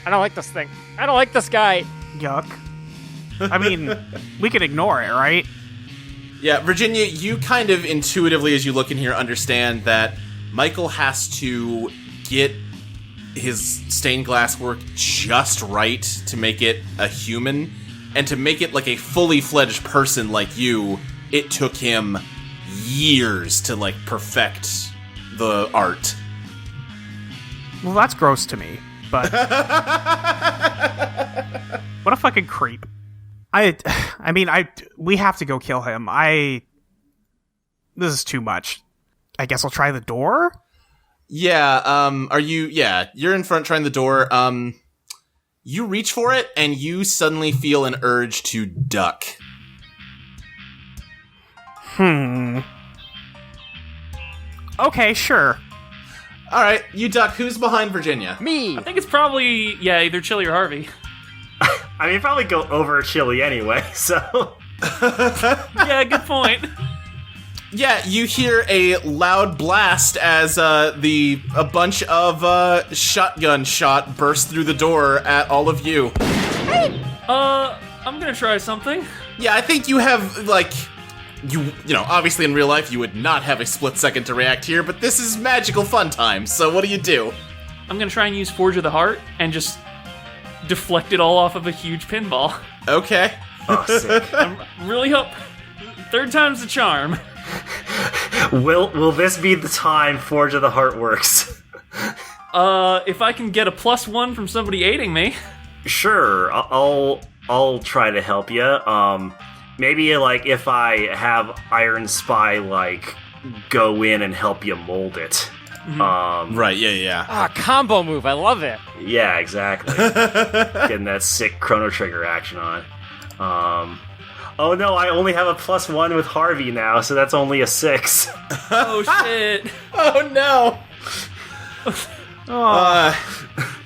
I don't like this thing. I don't like this guy. Yuck. I mean, we could ignore it, right? Yeah, Virginia, you kind of intuitively, as you look in here, understand that Michael has to get his stained glass work just right to make it a human, and to make it like a fully fledged person like you, it took him years to like perfect the art. Well, that's gross to me, but what a fucking creep. We have to go kill him. This is too much. I guess I'll try the door? Yeah, you're in front trying the door. You reach for it, and you suddenly feel an urge to duck. Okay, sure. Alright, you duck. Who's behind Virginia? Me. I think it's probably, either Chili or Harvey. I mean, probably go over Chili anyway, so... Yeah, good point. Yeah, you hear a loud blast as a bunch of shotgun shot burst through the door at all of you. I'm gonna try something. Yeah, I think you have, like... You know, obviously in real life you would not have a split second to react here, but this is magical fun time, so what do? I'm gonna try and use Forge of the Heart and just deflect it all off of a huge pinball. Okay. Oh, sick. I really hope third time's the charm. Will this be the time Forge of the Heart works? If I can get a +1 from somebody aiding me. Sure, I'll try to help you. Maybe like if I have Iron Spy like go in and help you mold it. Right, yeah. Ah, combo move. I love it. Yeah, exactly. Getting that sick Chrono Trigger action on. Oh no, I only have a +1 with Harvey now, so that's only a 6. Oh shit. Oh no!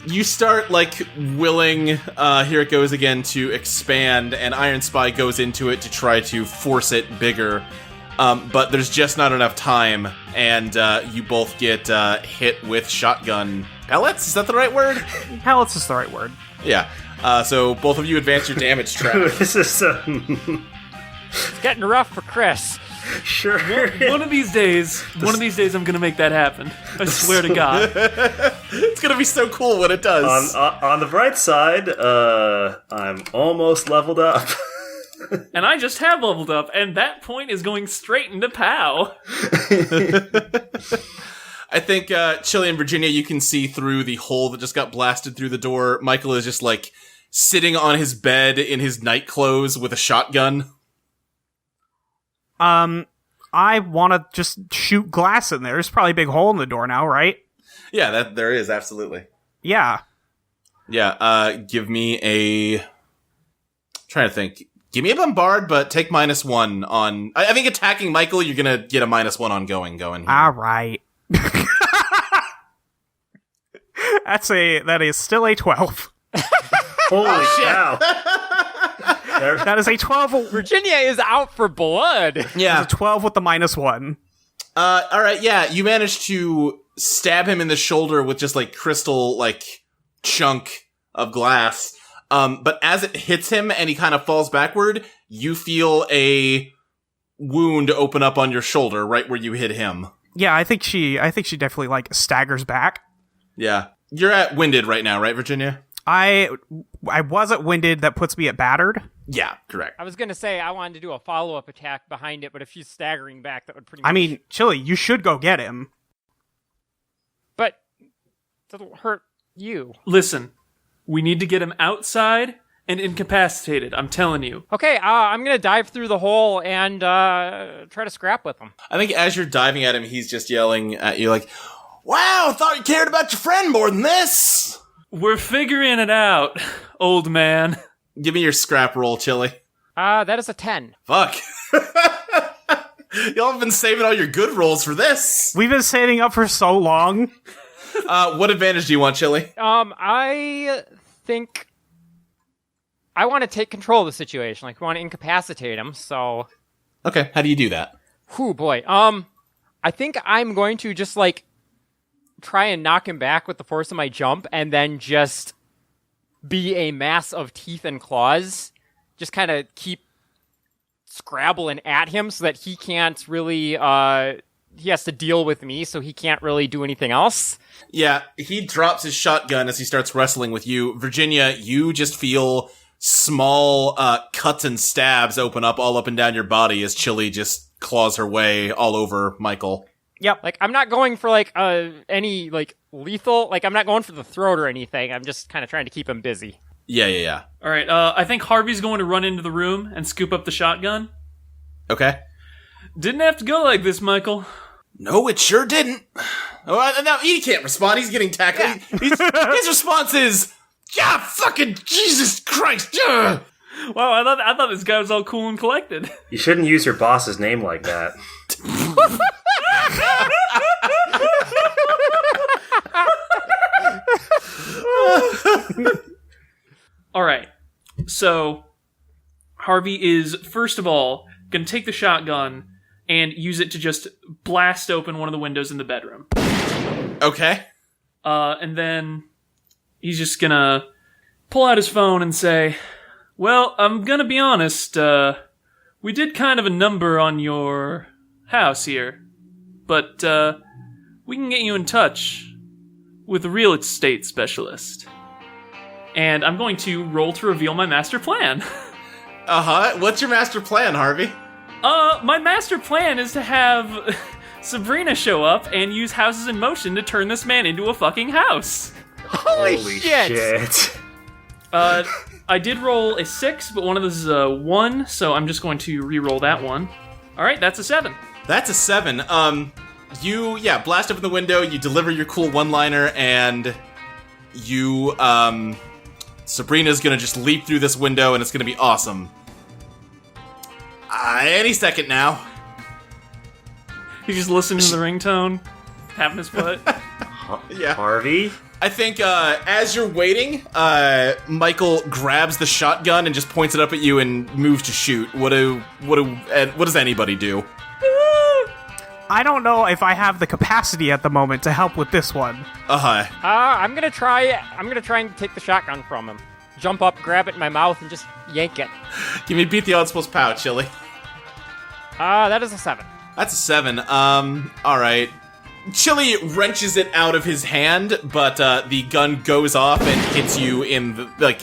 You start, like, willing, here it goes again, to expand, and Iron Spy goes into it to try to force it bigger. But there's just not enough time, and you both get hit with shotgun pellets? Is that the right word? Pellets is the right word. Yeah. So both of you advance your damage track. This is It's getting rough for Chris. sure. One of these days, I'm gonna make that happen. I swear to God. It's gonna be so cool when it does. On the bright side, I'm almost leveled up. And I just have leveled up, and that point is going straight into POW. I think, Chili and Virginia, you can see through the hole that just got blasted through the door. Michael is just, like, sitting on his bed in his night clothes with a shotgun. I want to just shoot glass in there. There's probably a big hole in the door now, right? Yeah, there is, absolutely. Yeah. Yeah, give me a... trying to think. Give me a bombard, but take -1 on... I think attacking Michael, you're gonna get a -1 on going here. All right. That is still a 12. Holy cow. That is a 12. Virginia is out for blood. Yeah. It's a 12 with the -1. Alright, yeah, you managed to stab him in the shoulder with just, like, crystal, like, chunk of glass. But as it hits him and he kind of falls backward, you feel a wound open up on your shoulder right where you hit him. Yeah, I think she definitely, like, staggers back. Yeah. You're at winded right now, right, Virginia? I was at winded, that puts me at battered. Yeah, correct. I was going to say I wanted to do a follow-up attack behind it, but if she's staggering back, that would pretty much... I mean, Chili, you should go get him. But it'll hurt you. Listen, we need to get him outside and incapacitated, I'm telling you. Okay, I'm going to dive through the hole and try to scrap with him. I think as you're diving at him, he's just yelling at you like, "Wow, thought you cared about your friend more than this!" We're figuring it out, old man. Give me your scrap roll, Chili. That is a 10. Fuck. Y'all have been saving all your good rolls for this. We've been saving up for so long. What advantage do you want, Chili? I think I want to take control of the situation. Like, we want to incapacitate him, so... Okay, how do you do that? Whew, boy. I think I'm going to just, like, try and knock him back with the force of my jump, and then just be a mass of teeth and claws. Just kind of keep scrabbling at him so that he can't really, he has to deal with me, so he can't really do anything else. Yeah, he drops his shotgun as he starts wrestling with you. Virginia, you just feel small cuts and stabs open up all up and down your body as Chili just claws her way all over Michael. Yep. Like, I'm not going for, like, any, like, lethal... Like, I'm not going for the throat or anything. I'm just kind of trying to keep him busy. Yeah. All right, I think Harvey's going to run into the room and scoop up the shotgun. Okay. Didn't have to go like this, Michael. No, it sure didn't. Oh, now he can't respond. He's getting tackled. His response is, yeah, fucking Jesus Christ. Yeah. Wow, I thought this guy was all cool and collected. You shouldn't use your boss's name like that. All right, so Harvey is, first of all, going to take the shotgun and use it to just blast open one of the windows in the bedroom. Okay. And then he's just going to pull out his phone and say, well, I'm going to be honest, we did kind of a number on your house here, but we can get you in touch with a real estate specialist. And I'm going to roll to reveal my master plan. Uh-huh. What's your master plan, Harvey? My master plan is to have Sabrina show up and use houses in motion to turn this man into a fucking house. Holy shit! I did roll a 6, but one of those is a 1, so I'm just going to re-roll that one. Alright, that's a 7. That's a 7. You blast open the window, you deliver your cool one-liner, and you, Sabrina's gonna just leap through this window, and it's gonna be awesome. Any second now. He's just listening to the ringtone, having his butt. Yeah. Harvey? I think, as you're waiting, Michael grabs the shotgun and just points it up at you and moves to shoot. What does anybody do? I don't know if I have the capacity at the moment to help with this one. Uh-huh. I'm gonna try and take the shotgun from him. Jump up, grab it in my mouth, and just yank it. Give me beat the odds plus pow, Chili. That is a 7. That's a 7. Alright. Chili wrenches it out of his hand, but the gun goes off and hits you in the,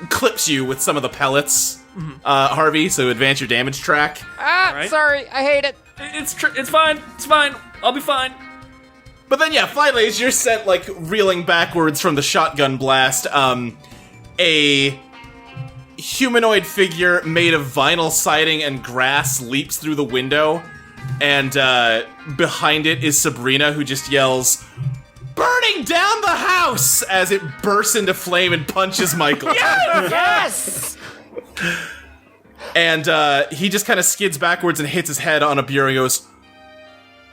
clips you with some of the pellets, Harvey, so advance your damage track. Right. Sorry, I hate it. It's fine. It's fine. I'll be fine. But then, finally, as you're sent, reeling backwards from the shotgun blast, a humanoid figure made of vinyl siding and grass leaps through the window, and behind it is Sabrina, who just yells, "Burning down the house!" as it bursts into flame and punches Michael. Yes! And he just kind of skids backwards and hits his head on a bureau and goes,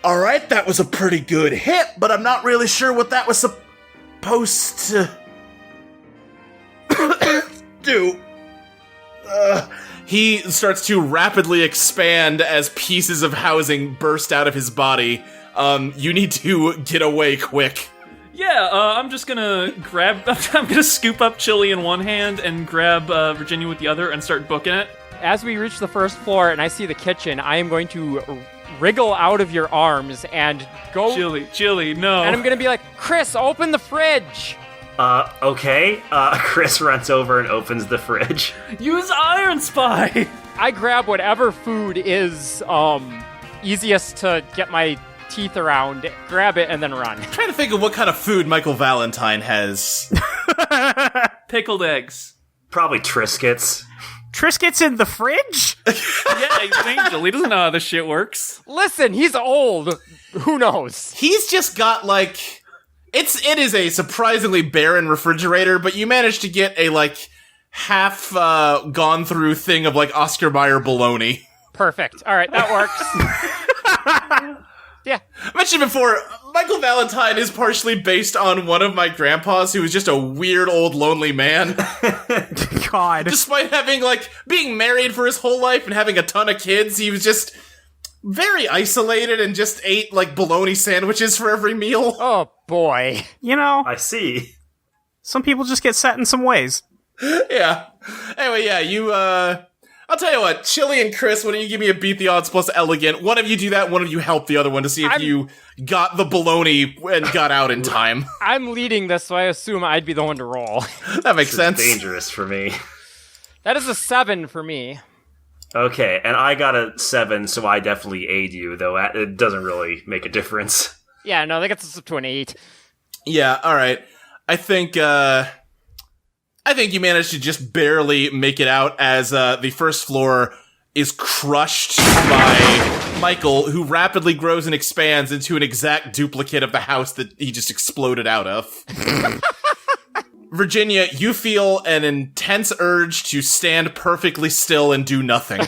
"Alright, that was a pretty good hit, but I'm not really sure what that was supposed to do." He starts to rapidly expand as pieces of housing burst out of his body. You need to get away quick. Yeah, I'm just gonna I'm gonna scoop up Chili in one hand and grab Virginia with the other and start booking it. As we reach the first floor and I see the kitchen, I am going to wriggle out of your arms and go... Chili, no. And I'm going to be like, Chris, open the fridge! Okay. Chris runs over and opens the fridge. Use Iron Spy! I grab whatever food is easiest to get my teeth around, grab it, and then run. I'm trying to think of what kind of food Michael Valentine has. Pickled eggs. Probably Triscuits. Triscuits in the fridge? Yeah, he's an angel. He doesn't know how this shit works. Listen, he's old. Who knows? He's just got, it is a surprisingly barren refrigerator, but you managed to get a, half gone through thing of, Oscar Mayer bologna. Perfect. All right, that works. Yeah. I mentioned before, Michael Valentine is partially based on one of my grandpas who was just a weird old lonely man. God. Despite having, being married for his whole life and having a ton of kids, he was just very isolated and just ate, bologna sandwiches for every meal. Oh, boy. You know, I see. some people just get set in some ways. Yeah. Anyway, yeah, you, I'll tell you what, Chili and Chris, why don't you give me a beat the odds plus elegant? One of you do that, one of you help the other one to see if you got the baloney and got out in time. I'm leading this, so I assume I'd be the one to roll. That makes This sense. is dangerous for me. That is a 7 for me. Okay, and I got a 7, so I definitely aid you, though it doesn't really make a difference. Yeah, no, that gets us up to an 8. Yeah, alright. I think you managed to just barely make it out as the first floor is crushed by Michael, who rapidly grows and expands into an exact duplicate of the house that he just exploded out of. Virginia, you feel an intense urge to stand perfectly still and do nothing.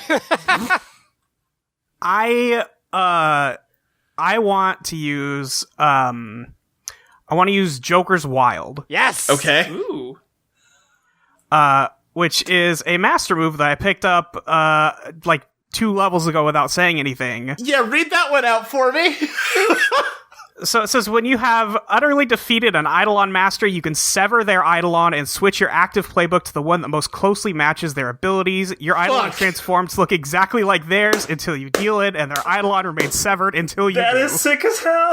I want to use Joker's Wild, Yes! Okay. Ooh. which is a master move that I picked up like 2 levels ago without saying anything. Yeah, read that one out for me. So it says, when you have utterly defeated an Eidolon master, you can sever their Eidolon and switch your active playbook to the one that most closely matches their abilities. Your Eidolon transforms to look exactly like theirs until you deal it, and their Eidolon remains severed until you That do. is sick as hell!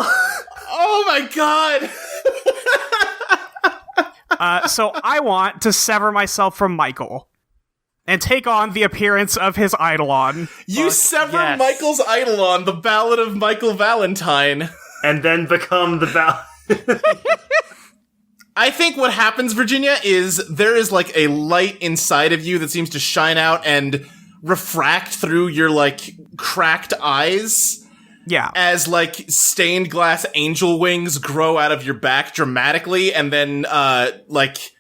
Oh my god. So I want to sever myself from Michael and take on the appearance of his Eidolon. You sever yes. Michael's Eidolon, the Ballad of Michael Valentine. And then become the I think what happens, Virginia, is there is like a light inside of you that seems to shine out and refract through your like cracked eyes Yeah. as like stained glass angel wings grow out of your back dramatically and then like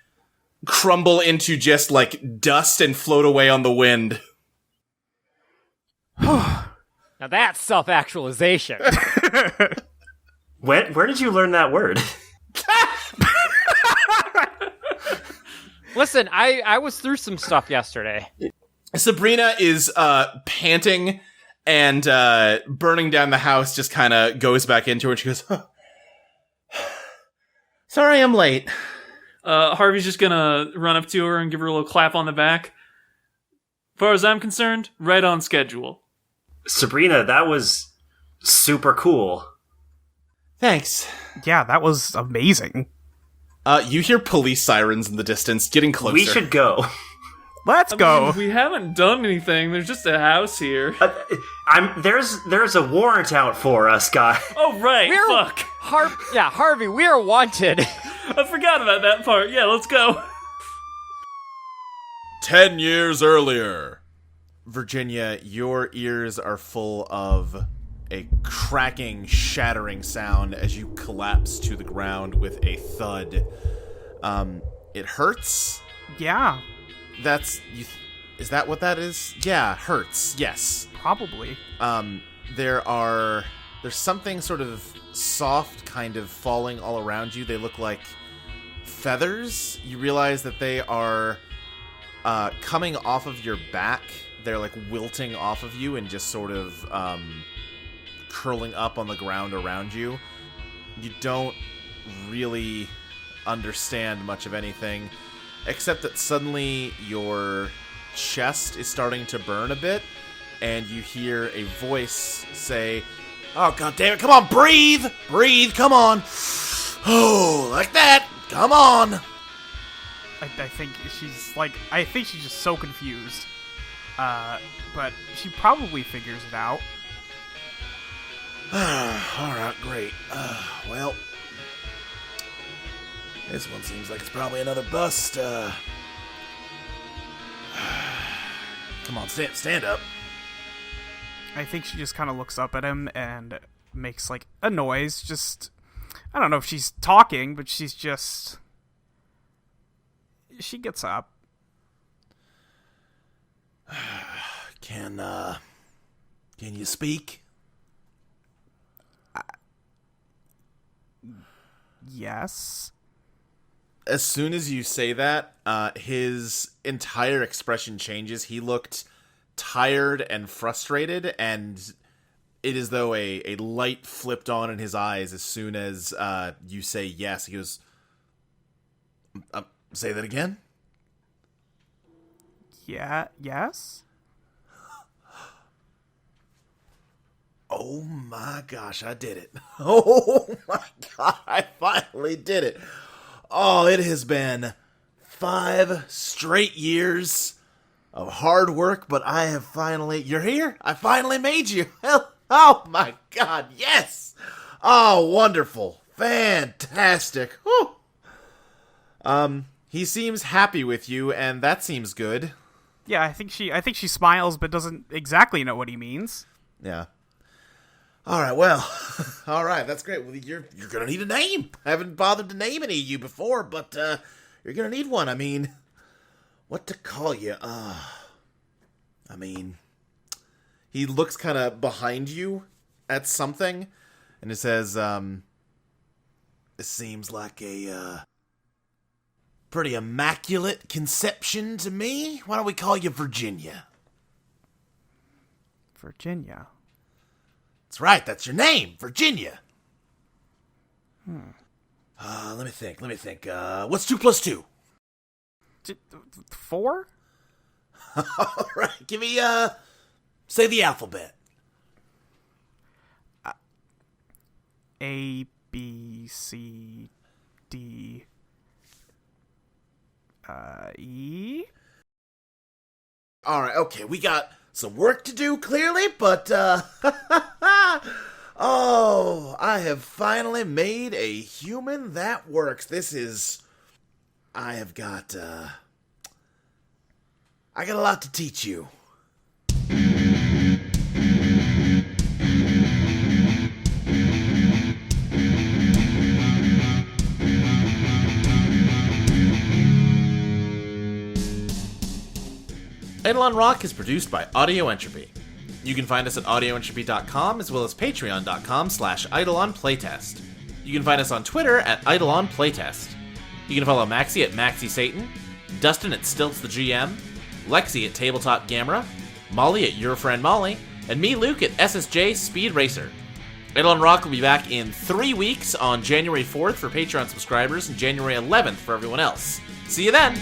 crumble into just like dust and float away on the wind. Now that's self-actualization. Where did you learn that word? Listen, I was through some stuff yesterday. Sabrina is panting and burning down the house, just kind of goes back into her and she goes, "Huh. Sorry I'm late." Harvey's just gonna run up to her and give her a little clap on the back. As far as I'm concerned, right on schedule. Sabrina, that was super cool. Thanks. Yeah, that was amazing. You hear police sirens in the distance, getting closer. We should go. Let's go. We haven't done anything. There's just a house here. There's a warrant out for us, guy. Oh, right. Fuck. Harvey, we are wanted. I forgot about that part. Yeah, let's go. 10 years earlier. Virginia, your ears are full of a cracking, shattering sound as you collapse to the ground with a thud. It hurts? Yeah, Is that what that is? Yeah, hurts. Yes. probably. There's something sort of soft kind of falling all around you. They look like feathers. You realize that they are coming off of your back. They're like wilting off of you and just sort of curling up on the ground around you. You don't really understand much of anything, except that suddenly your chest is starting to burn a bit, and you hear a voice say, "Oh, god damn it, come on, breathe! Breathe, come on! Oh, like that! Come on!" I think she's just so confused. But she probably figures it out. Alright, great. Well, this one seems like it's probably another bust. Come on, stand up. I think she just kind of looks up at him and makes like a noise. Just, I don't know if she's talking, but she gets up. Can you speak? Yes. As soon as you say that, his entire expression changes. He looked tired and frustrated, and it is though a light flipped on in his eyes as soon as you say yes. He goes, "Say that again?" Yeah. Yes. Oh my gosh, I did it. Oh my god, I finally did it. Oh, it has been 5 straight years of hard work, but I have finally... You're here? I finally made you. Oh my god, yes! Oh, wonderful. Fantastic. Whew. He seems happy with you, and that seems good. Yeah, I think she smiles, but doesn't exactly know what he means. Yeah. All right, well, all right, that's great. Well, you're gonna need a name. I haven't bothered to name any of you before, but you're gonna need one. I mean, what to call you? I mean, he looks kind of behind you at something, and it says, "This seems like a pretty immaculate conception to me. Why don't we call you Virginia?" Virginia. That's right, that's your name, Virginia. Let me think. What's 2 + 2? 4? All right, give me, say the alphabet. A, B, C, D, E? All right, okay, we got some work to do, clearly, but, oh, I have finally made a human that works. I got a lot to teach you. Eidolon Rock is produced by Audio Entropy. You can find us at audioentropy.com as well as patreon.com/EidolonPlaytest. You can find us on Twitter at EidolonPlaytest. You can follow Maxie at Maxie Satan, Dustin at Stilts the GM, Lexi at Tabletop Gamera, Molly at Your Friend Molly, and me, Luke, at SSJ Speed Racer. Eidolon Rock will be back in 3 weeks on January 4th for Patreon subscribers and January 11th for everyone else. See you then!